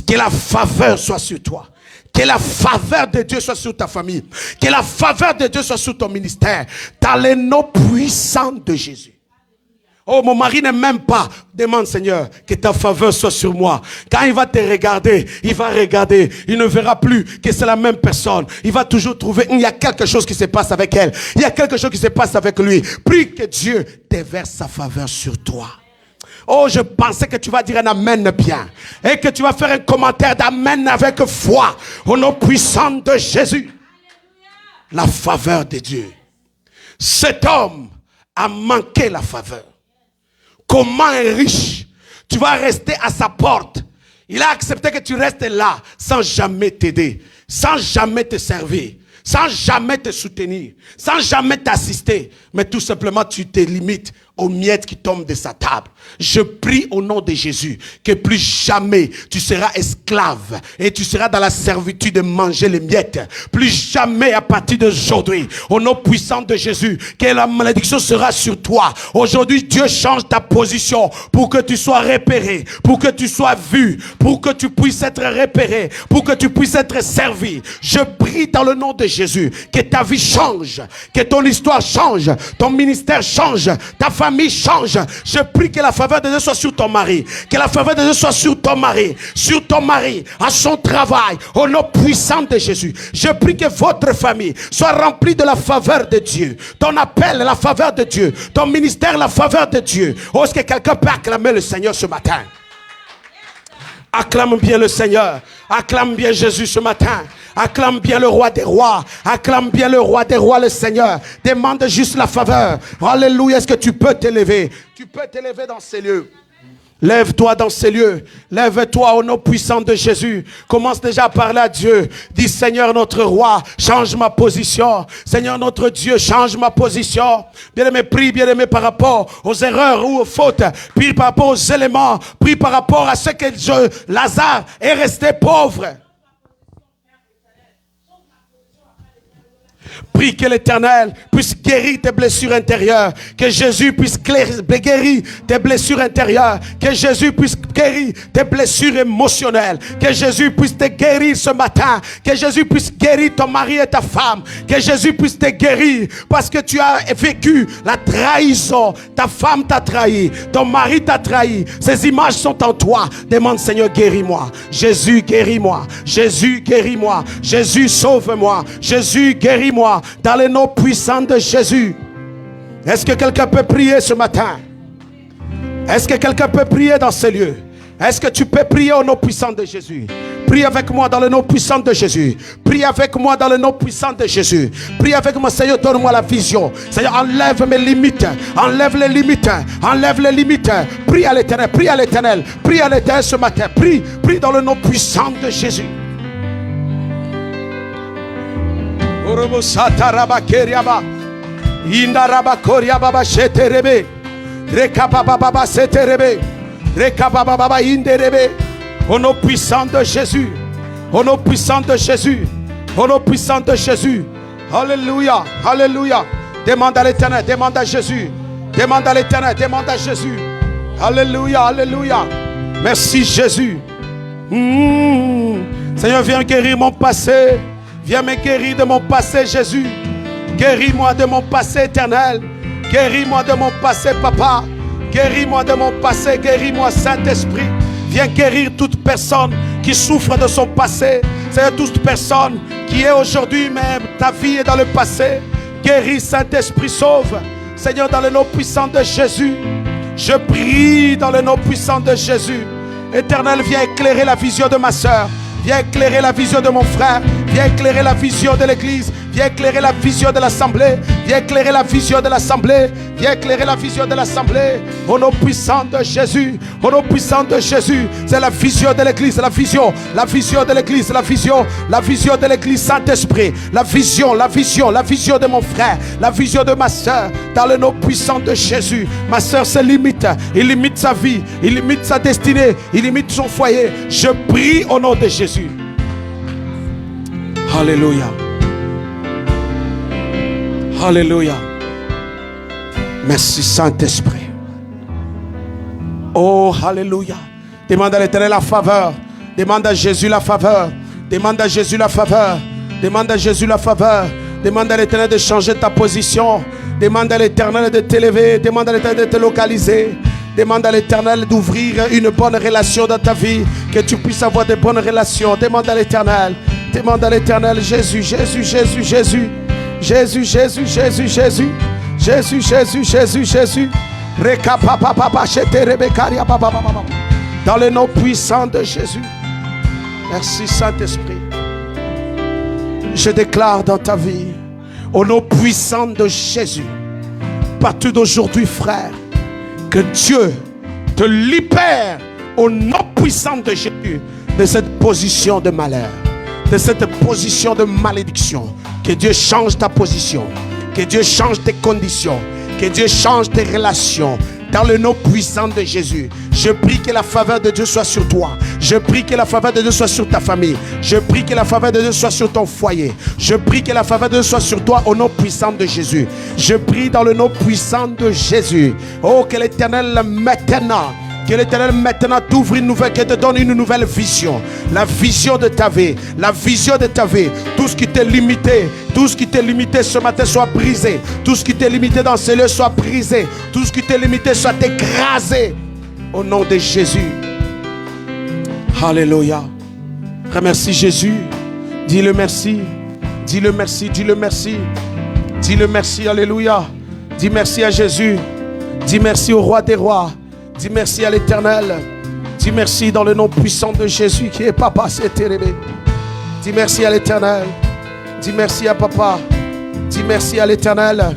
Que la faveur soit sur toi. Que la faveur de Dieu soit sur ta famille. Que la faveur de Dieu soit sur ton ministère. Dans le nom puissant de Jésus. Oh, mon mari ne m'aime pas. Demande, Seigneur, que ta faveur soit sur moi. Quand il va te regarder, il va regarder. Il ne verra plus que c'est la même personne. Il va toujours trouver, il y a quelque chose qui se passe avec elle. Il y a quelque chose qui se passe avec lui. Prie que Dieu déverse sa faveur sur toi. Oh, je pensais que tu vas dire un amen bien. Et que tu vas faire un commentaire d'amen avec foi. Au nom puissant de Jésus. La faveur de Dieu. Cet homme a manqué la faveur. Comment un riche, tu vas rester à sa porte. Il a accepté que tu restes là sans jamais t'aider. Sans jamais te servir. Sans jamais te soutenir. Sans jamais t'assister. Mais tout simplement tu te limites aux miettes qui tombent de sa table. Je prie au nom de Jésus que plus jamais tu seras esclave et tu seras dans la servitude de manger les miettes. Plus jamais à partir d'aujourd'hui, au nom puissant de Jésus, que la malédiction sera sur toi. Aujourd'hui, Dieu change ta position pour que tu sois repéré, pour que tu sois vu, pour que tu puisses être repéré, pour que tu puisses être servi. Je prie dans le nom de Jésus que ta vie change, que ton histoire change, ton ministère change, ta famille change. Je prie que la faveur de Dieu soit sur ton mari, que la faveur de Dieu soit sur ton mari, à son travail, au nom puissant de Jésus. Je prie que votre famille soit remplie de la faveur de Dieu, ton appel, la faveur de Dieu, ton ministère, la faveur de Dieu. Oh, est-ce que quelqu'un peut acclamer le Seigneur ce matin? Acclame bien le Seigneur, acclame bien Jésus ce matin. Acclame bien le roi des rois. Acclame bien le roi des rois, le Seigneur. Demande juste la faveur. Alléluia. Est-ce que tu peux t'élever? Tu peux t'élever dans ces lieux. Lève-toi dans ces lieux. Lève-toi au nom puissant de Jésus. Commence déjà à parler à Dieu. Dis, Seigneur notre roi, change ma position. Seigneur notre Dieu, change ma position. Bien-aimé, prie, bien-aimé, par rapport aux erreurs ou aux fautes. Prie par rapport aux éléments. Prie par rapport à ce que Lazare est resté pauvre. Prie que l'Éternel puisse guérir tes blessures intérieures. Que Jésus puisse guérir tes blessures intérieures. Que Jésus puisse guérir tes blessures émotionnelles. Que Jésus puisse te guérir ce matin. Que Jésus puisse guérir ton mari et ta femme. Que Jésus puisse te guérir parce que tu as vécu la trahison. Ta femme t'a trahi. Ton mari t'a trahi. Ces images sont en toi. Demande, Seigneur, guéris-moi. Jésus, guéris-moi. Jésus, guéris-moi. Jésus, sauve-moi. Jésus, guéris-moi. Dans le nom puissant de Jésus. Est-ce que quelqu'un peut prier ce matin? Est-ce que quelqu'un peut prier dans ces lieux? Est-ce que tu peux prier au nom puissant de Jésus? Prie avec moi dans le nom puissant de Jésus. Prie avec moi dans le nom puissant de Jésus. Prie avec moi, Seigneur, donne-moi la vision. Seigneur, enlève mes limites. Enlève les limites. Enlève les limites. Prie à l'Éternel. Prie à l'Éternel. Prie à l'Éternel ce matin. Prie. Prie dans le nom puissant de Jésus. Au nom puissant de Jésus. Au nom puissant de Jésus. Au nom puissant de Jésus. Alléluia. Alléluia. Demande à l'Éternel. Demande à Jésus. Demande à l'Éternel. Demande à Jésus. Alléluia. Alléluia. Merci Jésus. Seigneur, viens guérir mon passé. Viens me guérir de mon passé, Jésus. Guéris-moi de mon passé éternel. Guéris-moi de mon passé, Papa. Guéris-moi de mon passé. Guéris-moi, Saint-Esprit. Viens guérir toute personne qui souffre de son passé. C'est toute personne qui est aujourd'hui, même ta vie est dans le passé. Guéris, Saint-Esprit, sauve. Seigneur, dans le nom puissant de Jésus. Je prie dans le nom puissant de Jésus. Éternel, viens éclairer la vision de ma soeur. Viens éclairer la vision de mon frère. Viens éclairer la vision de l'église. Viens éclairer la vision de l'assemblée. Viens éclairer la vision de l'assemblée. Viens éclairer la vision de l'assemblée. Au nom puissant de Jésus. Au nom puissant de Jésus. C'est la vision de l'église. La vision. La vision de l'église. La vision. La vision de l'église. Saint-Esprit. La vision. La vision. La vision de mon frère. La vision de ma soeur. Dans le nom puissant de Jésus. Ma soeur se limite. Il limite sa vie. Il limite sa destinée. Il limite son foyer. Je prie au nom de Jésus. Alléluia. Alléluia. Merci Saint-Esprit. Oh, alléluia. Demande à l'Éternel la faveur. Demande à Jésus la faveur. Demande à Jésus la faveur. Demande à Jésus la faveur. Demande à l'Éternel de changer ta position. Demande à l'Éternel de t'élever. Demande à l'Éternel de te localiser. Demande à l'Éternel d'ouvrir une bonne relation dans ta vie. Que tu puisses avoir de bonnes relations. Demande à l'Éternel. Demande à l'Éternel. Jésus, Jésus, Jésus, Jésus. Jésus, Jésus, Jésus, Jésus. Jésus, Jésus, Jésus, Jésus. Dans le nom puissant de Jésus. Merci Saint-Esprit. Je déclare dans ta vie, au nom puissant de Jésus, partout d'aujourd'hui, frère, que Dieu te libère au nom puissant de Jésus de cette position de malheur, de cette position de malédiction. Que Dieu change ta position, que Dieu change tes conditions, Que Dieu change tes relations. Dans le nom puissant de Jésus, je prie que la faveur de Dieu soit sur toi. Je prie que la faveur de Dieu soit sur ta famille. Je prie que la faveur de Dieu soit sur ton foyer. Je prie que la faveur de Dieu soit sur toi au nom puissant de Jésus. Je prie dans le nom puissant de Jésus. Oh, que l'Éternel maintenant... Que l'Éternel maintenant t'ouvre une nouvelle, que te donne une nouvelle vision. La vision de ta vie. La vision de ta vie. Tout ce qui t'est limité. Tout ce qui t'est limité ce matin soit brisé. Tout ce qui t'est limité dans ce lieu soit brisé. Tout ce qui t'est limité soit écrasé. Au nom de Jésus. Alléluia. Remercie Jésus. Dis-le merci. Dis-le merci. Dis-le merci. Dis-le merci. Alléluia. Dis merci à Jésus. Dis merci au roi des rois. Dis merci à l'Éternel. Dis merci dans le nom puissant de Jésus qui est Papa, c'est élevé. Dis merci à l'Éternel. Dis merci à Papa. Dis merci à l'Éternel.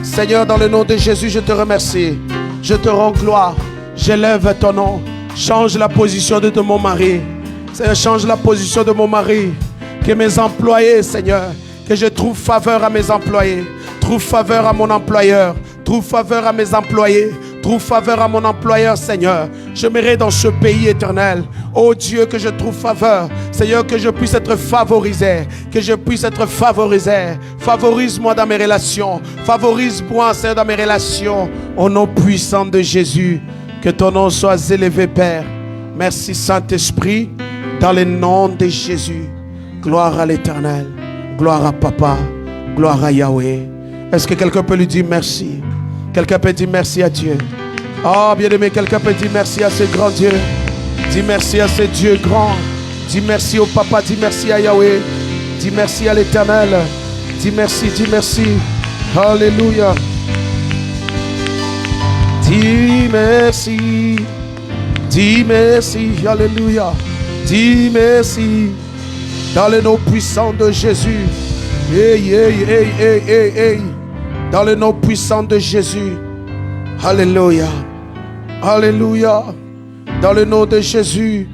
Seigneur, dans le nom de Jésus, je te remercie. Je te rends gloire. J'élève ton nom. Change la position de mon mari. Seigneur, change la position de mon mari. Que mes employés, Seigneur, que je trouve faveur à mes employés. Trouve faveur à mon employeur. Trouve faveur à mes employés. Trouve faveur à mon employeur, Seigneur. J'aimerais dans ce pays éternel, oh Dieu, que je trouve faveur. Seigneur, que je puisse être favorisé. Que je puisse être favorisé. Favorise-moi dans mes relations. Favorise-moi, Seigneur, dans mes relations. Au nom puissant de Jésus, que ton nom soit élevé, Père. Merci, Saint-Esprit, dans le nom de Jésus. Gloire à l'Éternel. Gloire à Papa. Gloire à Yahweh. Est-ce que quelqu'un peut lui dire merci? Quelqu'un peut dire merci à Dieu. Oh, bien-aimé, quelqu'un peut dire merci à ce grand Dieu. Dis merci à ce Dieu grand. Dis merci au Papa. Dis merci à Yahweh. Dis merci à l'Éternel. Dis merci, dis merci. Alléluia. Dis merci. Dis merci. Alléluia. Dis merci. Dans le nom puissant de Jésus. Hey, hey, hey, hey, hey, hey. Dans le nom puissant de Jésus. Alléluia. Alléluia. Dans le nom de Jésus.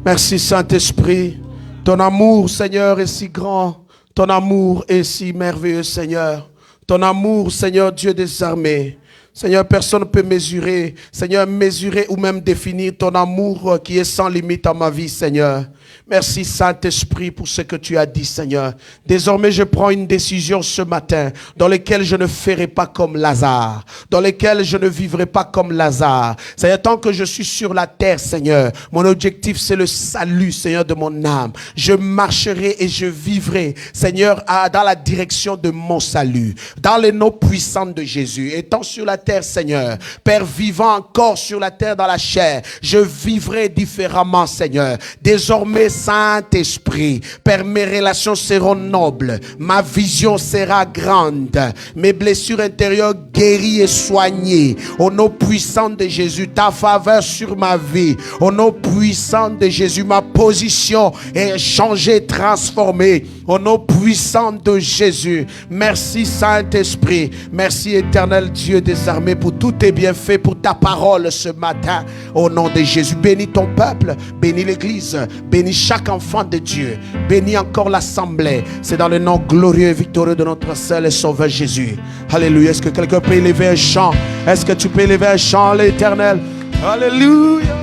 Merci Saint-Esprit. Ton amour, Seigneur, est si grand. Ton amour est si merveilleux, Seigneur. Ton amour, Seigneur, Dieu des armées. Seigneur, personne ne peut mesurer, Seigneur, mesurer ou même définir ton amour qui est sans limite à ma vie, Seigneur. Merci Saint-Esprit pour ce que tu as dit, Seigneur. Désormais, je prends une décision ce matin dans laquelle je ne ferai pas comme Lazare, dans laquelle je ne vivrai pas comme Lazare. Seigneur, tant que je suis sur la terre, Seigneur, mon objectif c'est le salut, Seigneur, de mon âme. Je marcherai et je vivrai, Seigneur, dans la direction de mon salut, dans le nom puissant de Jésus. Étant sur la terre, Seigneur, Père vivant encore sur la terre dans la chair, je vivrai différemment, Seigneur. Désormais, Saint-Esprit, Père, mes relations seront nobles, ma vision sera grande, mes blessures intérieures guéries et soignées. Au nom puissant de Jésus, ta faveur sur ma vie. Au nom puissant de Jésus, ma position est changée, transformée. Au nom puissant de Jésus, merci Saint-Esprit, merci éternel Dieu des armées pour tous tes bienfaits, pour ta parole ce matin. Au nom de Jésus, bénis ton peuple, bénis l'église, bénis chaque enfant de Dieu, bénis encore l'assemblée. C'est dans le nom glorieux et victorieux de notre seul et sauveur Jésus. Alléluia. Est-ce que quelqu'un peut élever un chant? Est-ce que tu peux élever un chant à l'Éternel? Alléluia.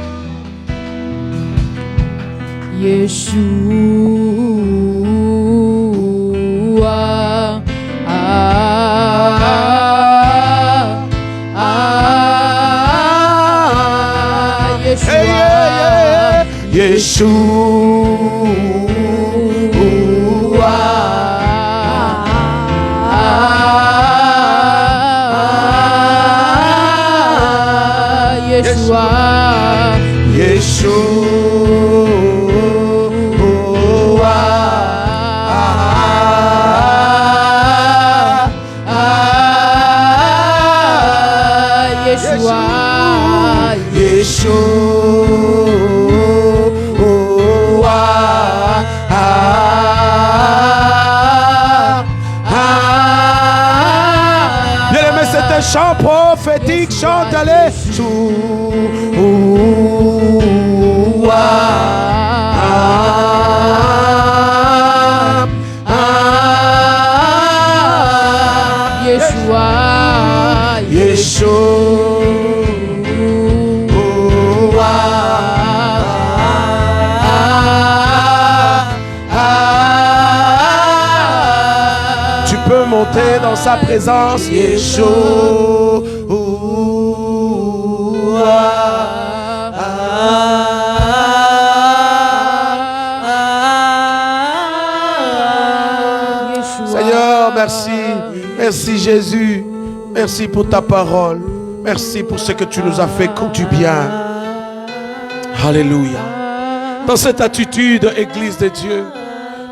Yeshua, Yeshua, Yeshua, Bien-aimé, c'est un chant prophétique, chante, allez. Yeshua, Tu peux monter dans sa présence, Yeshua. Seigneur, merci. Merci Jésus. Merci pour ta parole. Merci pour ce que tu nous as fait du bien. Alléluia. Dans cette attitude, Église de Dieu,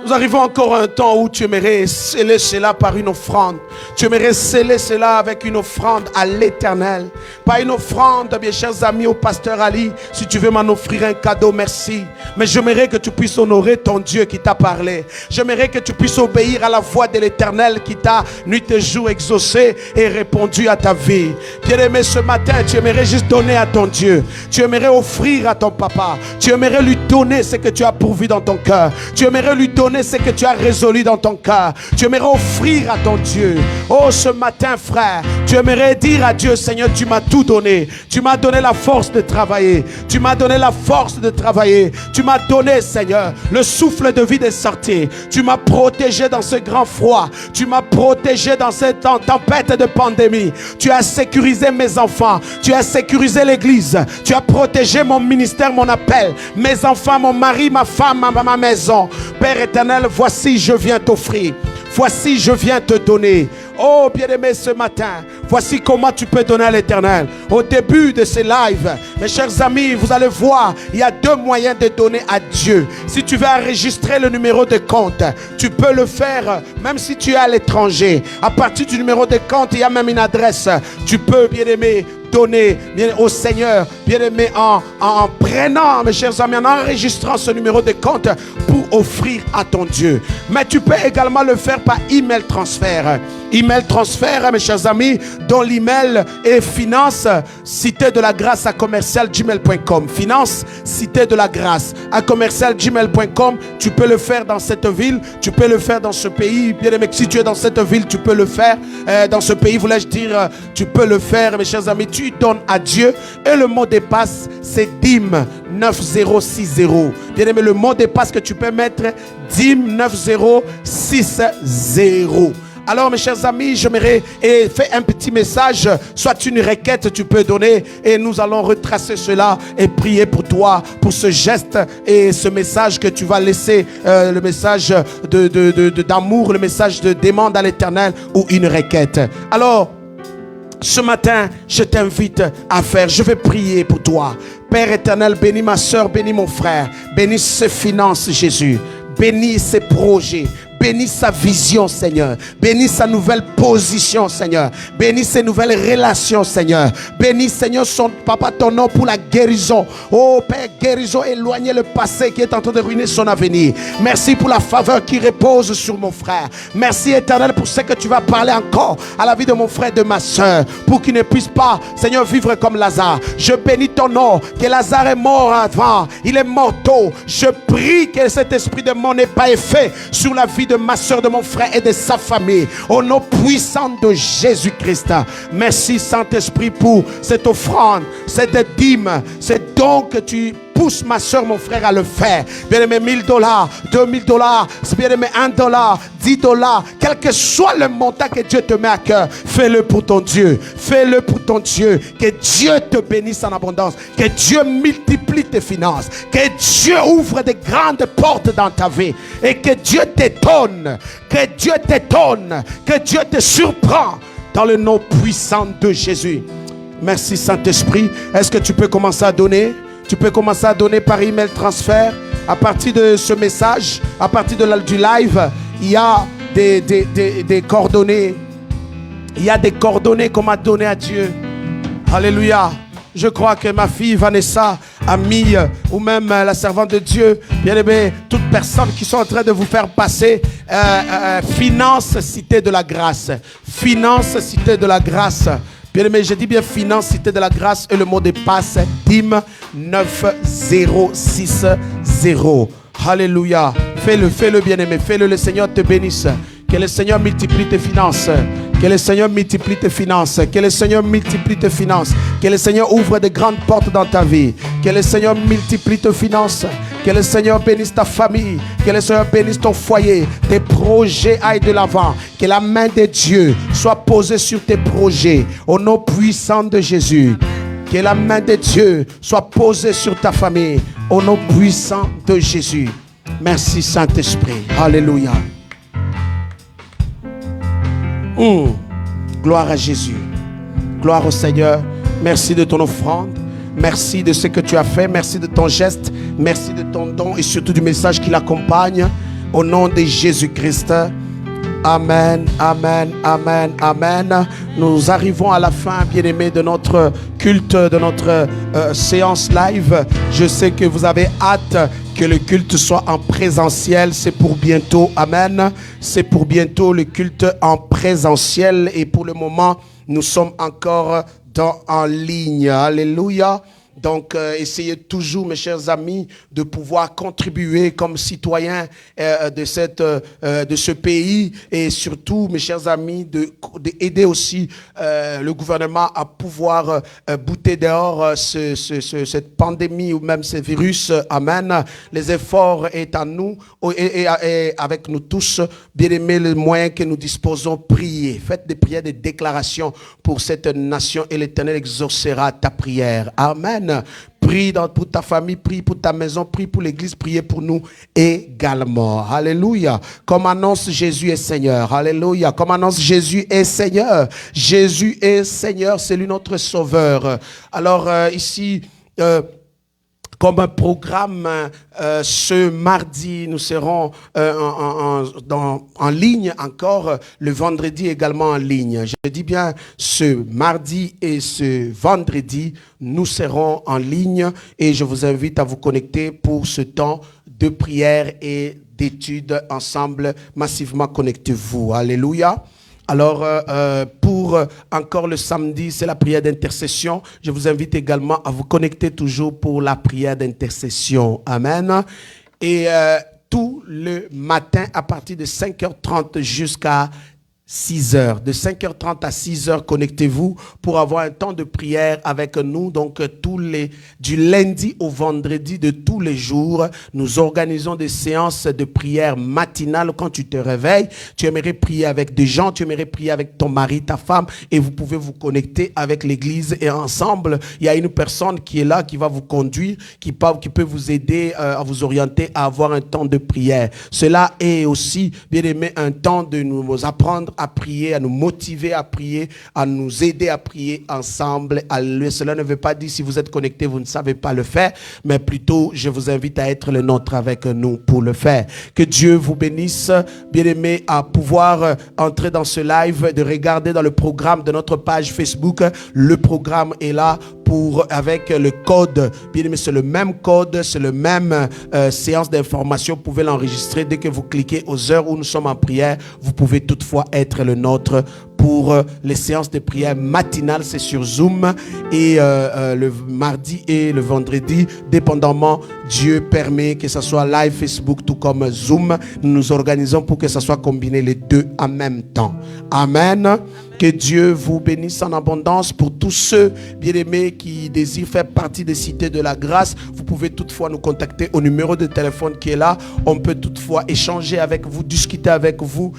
nous arrivons encore à un temps où tu aimerais sceller cela par une offrande. Tu aimerais sceller cela avec une offrande à l'Éternel. Pas une offrande, mes chers amis, au pasteur Ali. Si tu veux m'en offrir un cadeau, merci. Mais j'aimerais que tu puisses honorer ton Dieu qui t'a parlé. J'aimerais que tu puisses obéir à la voix de l'Éternel qui t'a nuit et jour exaucé et répondu à ta vie. Bien-aimé, ce matin, tu aimerais juste donner à ton Dieu. Tu aimerais offrir à ton papa. Tu aimerais lui donner ce que tu as pourvu dans ton cœur. Tu aimerais lui donner ce que tu as résolu dans ton cœur. Tu aimerais offrir à ton Dieu. Oh, ce matin, frère, tu aimerais dire à Dieu, Seigneur, tu m'as tout donné. Tu m'as donné la force de travailler. Tu m'as donné la force de travailler. Tu m'as donné, Seigneur, le souffle de vie de sortir. Tu m'as protégé dans ce grand froid. Tu m'as protégé dans cette tempête de pandémie. Tu as sécurisé mes enfants. Tu as sécurisé l'église. Tu as protégé mon ministère, mon appel, mes enfants, mon mari, ma femme, ma maison. Père éternel, voici, je viens t'offrir. Voici, je viens te donner. Oh, bien-aimé, ce matin, voici comment tu peux donner à l'Éternel. Au début de ces lives, mes chers amis, vous allez voir, il y a deux moyens de donner à Dieu. Si tu veux enregistrer le numéro de compte, tu peux le faire même si tu es à l'étranger. À partir du numéro de compte, il y a même une adresse. Tu peux, bien-aimé, donner au Seigneur, bien-aimé, en prenant, mes chers amis, en enregistrant ce numéro de compte pour offrir à ton Dieu. Mais tu peux également le faire par email transfert. Email transfert, mes chers amis, dont l'email est finance cité de la grâce à commercial@gmail.com. Finance cité de la grâce à commercial@gmail.com. Tu peux le faire dans cette ville, tu peux le faire dans ce pays. Bien aimé, si tu es dans cette ville, tu peux le faire dans ce pays, voulais-je dire, tu peux le faire, mes chers amis. Tu donnes à Dieu et le mot de passe, c'est DIM 9060. Bien aimé, le mot de passe que tu peux mettre, DIM 9060. Alors mes chers amis, j'aimerais faire un petit message, soit une requête tu peux donner et nous allons retracer cela et prier pour toi, pour ce geste et ce message que tu vas laisser, le message d'amour, le message de demande à l'Éternel ou une requête. Alors, ce matin, je t'invite à faire, je vais prier pour toi. Père éternel, bénis ma soeur, bénis mon frère, bénis ses finances, Jésus, bénis ses projets. Bénis sa vision, Seigneur. Bénis sa nouvelle position, Seigneur. Bénis ses nouvelles relations, Seigneur. Bénis, Seigneur, son papa, ton nom pour la guérison. Oh, Père, guérison, éloignez le passé qui est en train de ruiner son avenir. Merci pour la faveur qui repose sur mon frère. Merci, Éternel, pour ce que tu vas parler encore à la vie de mon frère et de ma soeur. Pour qu'il ne puisse pas, Seigneur, vivre comme Lazare. Je bénis ton nom, que Lazare est mort avant. Il est mort tôt. Je prie que cet esprit de mort n'ait pas effet sur la vie de ma soeur, de mon frère et de sa famille. Au nom puissant de Jésus-Christ. Merci Saint-Esprit pour cette offrande, cette dîme, cette don que tu pousse ma soeur, mon frère à le faire. Bien aimé, $1000, $2000, bien aimé, $1, $10, quel que soit le montant que Dieu te met à cœur, fais-le pour ton Dieu. Fais-le pour ton Dieu. Que Dieu te bénisse en abondance. Que Dieu multiplie tes finances. Que Dieu ouvre de grandes portes dans ta vie. Et que Dieu t'étonne. Que Dieu t'étonne. Que Dieu te surprend. Dans le nom puissant de Jésus. Merci Saint-Esprit. Est-ce que tu peux commencer à donner? Tu peux commencer à donner par email transfert. À partir de ce message, à partir du live, il y a des coordonnées. Il y a des coordonnées qu'on m'a données à Dieu. Alléluia. Je crois que ma fille Vanessa a mis, ou même la servante de Dieu, bien aimé, toute personne qui sont en train de vous faire passer Finance Cité de la Grâce. Finance Cité de la Grâce. Bien aimé, j'ai dit bien Finance Cité de la Grâce et le mot de passe DIM 9060. Alléluia. Fais-le bien aimé, fais-le, le Seigneur te bénisse. Que le Seigneur multiplie tes finances. Que le Seigneur multiplie tes finances. Que le Seigneur multiplie tes finances. Que le Seigneur ouvre de grandes portes dans ta vie. Que le Seigneur multiplie tes finances. Que le Seigneur bénisse ta famille. Que le Seigneur bénisse ton foyer. Tes projets aillent de l'avant. Que la main de Dieu soit posée sur tes projets. Au nom puissant de Jésus. Que la main de Dieu soit posée sur ta famille. Au nom puissant de Jésus. Merci Saint-Esprit. Alléluia. Gloire à Jésus. Gloire au Seigneur. Merci de ton offrande. Merci de ce que tu as fait. Merci de ton geste. Merci de ton don et surtout du message qui l'accompagne. Au nom de Jésus-Christ. Amen, amen, amen, amen. Nous arrivons à la fin, bien-aimés, de notre culte, de notre séance live. Je sais que vous avez hâte que le culte soit en présentiel. C'est pour bientôt, amen. C'est pour bientôt le culte en présentiel. Et pour le moment, nous sommes encore en ligne. Alléluia. Donc, essayez toujours, mes chers amis, de pouvoir contribuer comme citoyens de ce pays et surtout, mes chers amis, d'aider aussi le gouvernement à pouvoir bouter dehors cette pandémie ou même ce virus. Amen. Les efforts est à nous et avec nous tous. Bien-aimés, les moyens que nous disposons, priez. Faites des prières, des déclarations pour cette nation et l'Éternel exaucera ta prière. Amen. Prie pour ta famille, prie pour ta maison, prie pour l'église, priez pour nous également. Alléluia. Comme annonce Jésus est Seigneur. Alléluia. Comme annonce Jésus est Seigneur. Jésus est Seigneur, c'est lui notre Sauveur. Alors ici, comme un programme, ce mardi, nous serons en ligne encore, le vendredi également en ligne. Je dis bien ce mardi et ce vendredi, nous serons en ligne et je vous invite à vous connecter pour ce temps de prière et d'études ensemble. Massivement connectez-vous. Alléluia. Alors, pour encore le samedi, c'est la prière d'intercession. Je vous invite également à vous connecter toujours pour la prière d'intercession. Amen. Et tout le matin, à partir de 5h30 jusqu'à 6h. De 5h30 à 6h, connectez-vous pour avoir un temps de prière avec nous. Donc, du lundi au vendredi de tous les jours, nous organisons des séances de prière matinale. Quand tu te réveilles, tu aimerais prier avec des gens, tu aimerais prier avec ton mari, ta femme, et vous pouvez vous connecter avec l'église. Et ensemble, il y a une personne qui est là, qui va vous conduire, qui peut vous aider à vous orienter à avoir un temps de prière. Cela est aussi, bien aimé, un temps de nous apprendre à prier, à nous motiver à prier, à nous aider à prier ensemble. Cela ne veut pas dire si vous êtes connecté, vous ne savez pas le faire, mais plutôt je vous invite à être le nôtre avec nous pour le faire. Que Dieu vous bénisse, bien-aimés, à pouvoir entrer dans ce live, de regarder dans le programme de notre page Facebook. Le programme est là avec le code. Bien-aimés, c'est le même code, c'est le même séance d'information. Vous pouvez l'enregistrer dès que vous cliquez aux heures où nous sommes en prière. Vous pouvez toutefois être le nôtre pour les séances de prière matinales, c'est sur Zoom et le mardi et le vendredi, dépendamment, Dieu permet que ce soit live Facebook tout comme Zoom. Nous nous organisons pour que ça soit combiné les deux en même temps. Amen. Que Dieu vous bénisse en abondance. Pour tous ceux, bien-aimés, qui désirent faire partie des cités de la grâce, vous pouvez toutefois nous contacter au numéro de téléphone qui est là. On peut toutefois échanger avec vous, discuter avec vous.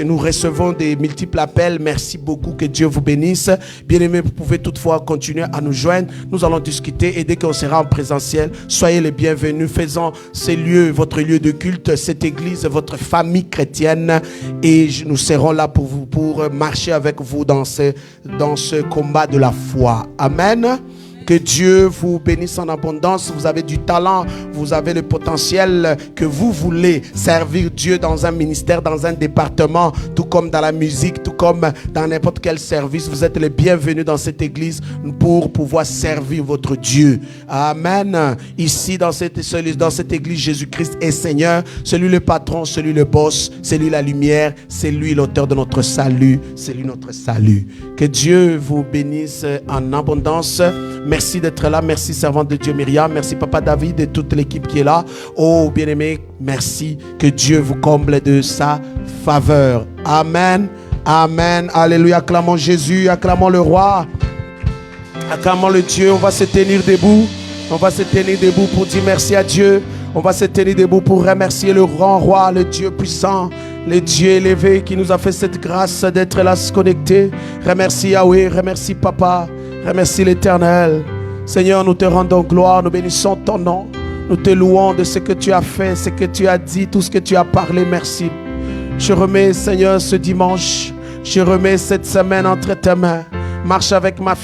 Nous recevons des multiples appels. Merci beaucoup. Que Dieu vous bénisse. Bien-aimés, vous pouvez toutefois continuer à nous joindre. Nous allons discuter et dès qu'on sera en présentiel, soyez les bienvenus. Faisons ces lieux, votre lieu de culte, cette église, votre famille chrétienne, et nous serons là pour vous, pour marcher avec vous dans ce combat de la foi. Amen. Que Dieu vous bénisse en abondance. Vous avez du talent, vous avez le potentiel, que vous voulez servir Dieu dans un ministère, dans un département, tout comme dans la musique, tout comme dans n'importe quel service. Vous êtes les bienvenus dans cette église pour pouvoir servir votre Dieu. Amen. Ici, dans cette église, Jésus-Christ est Seigneur. C'est lui le patron, c'est lui le boss, c'est lui la lumière, c'est lui l'auteur de notre salut, c'est lui notre salut. Que Dieu vous bénisse en abondance. Merci d'être là. Merci, servante de Dieu Myriam. Merci, Papa David et toute l'équipe qui est là. Oh, bien-aimé, merci. Que Dieu vous comble de sa faveur. Amen. Amen. Alléluia. Acclamons Jésus, acclamons le roi. Acclamons le Dieu. On va se tenir debout. On va se tenir debout pour dire merci à Dieu. On va se tenir debout pour remercier le grand roi, le Dieu puissant, le Dieu élevé qui nous a fait cette grâce d'être là se connecter. Remercie Yahweh, remercie Papa, remercie l'Éternel. Seigneur, nous te rendons gloire, nous bénissons ton nom. Nous te louons de ce que tu as fait, ce que tu as dit, tout ce que tu as parlé. Merci. Je remets, Seigneur, ce dimanche. Je remets cette semaine entre tes mains. Marche avec ma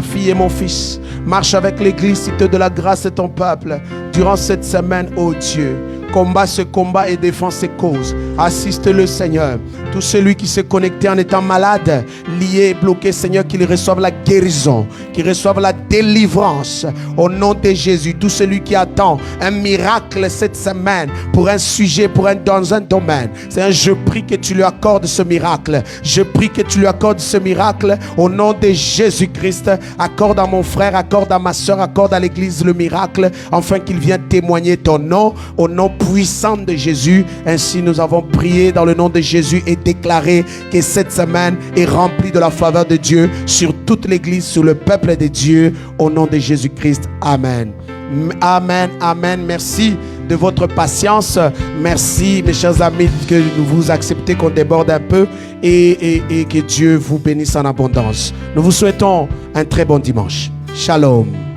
fille et mon fils. Marche avec l'église, cité de la grâce et ton peuple. Durant cette semaine, ô Dieu, combat ce combat et défend ses causes. Assiste-le, Seigneur. Tout celui qui s'est connecté en étant malade, lié, bloqué, Seigneur, qu'il reçoive la guérison, qu'il reçoive la délivrance. Au nom de Jésus, tout celui qui attend un miracle cette semaine pour un sujet, dans un domaine, Seigneur, je prie que tu lui accordes ce miracle. Je prie que tu lui accordes ce miracle. Au nom de Jésus-Christ, accorde à mon frère, accorde à ma soeur, accorde à l'église le miracle, afin qu'il vienne témoigner ton nom, au nom puissant de Jésus. Ainsi nous avons prié dans le nom de Jésus et déclaré que cette semaine est remplie de la faveur de Dieu sur toute l'église, sur le peuple de Dieu, au nom de Jésus-Christ. Amen. Amen, amen. Merci de votre patience. Merci, mes chers amis, que vous acceptez qu'on déborde un peu et que Dieu vous bénisse en abondance. Nous vous souhaitons un très bon dimanche. Shalom.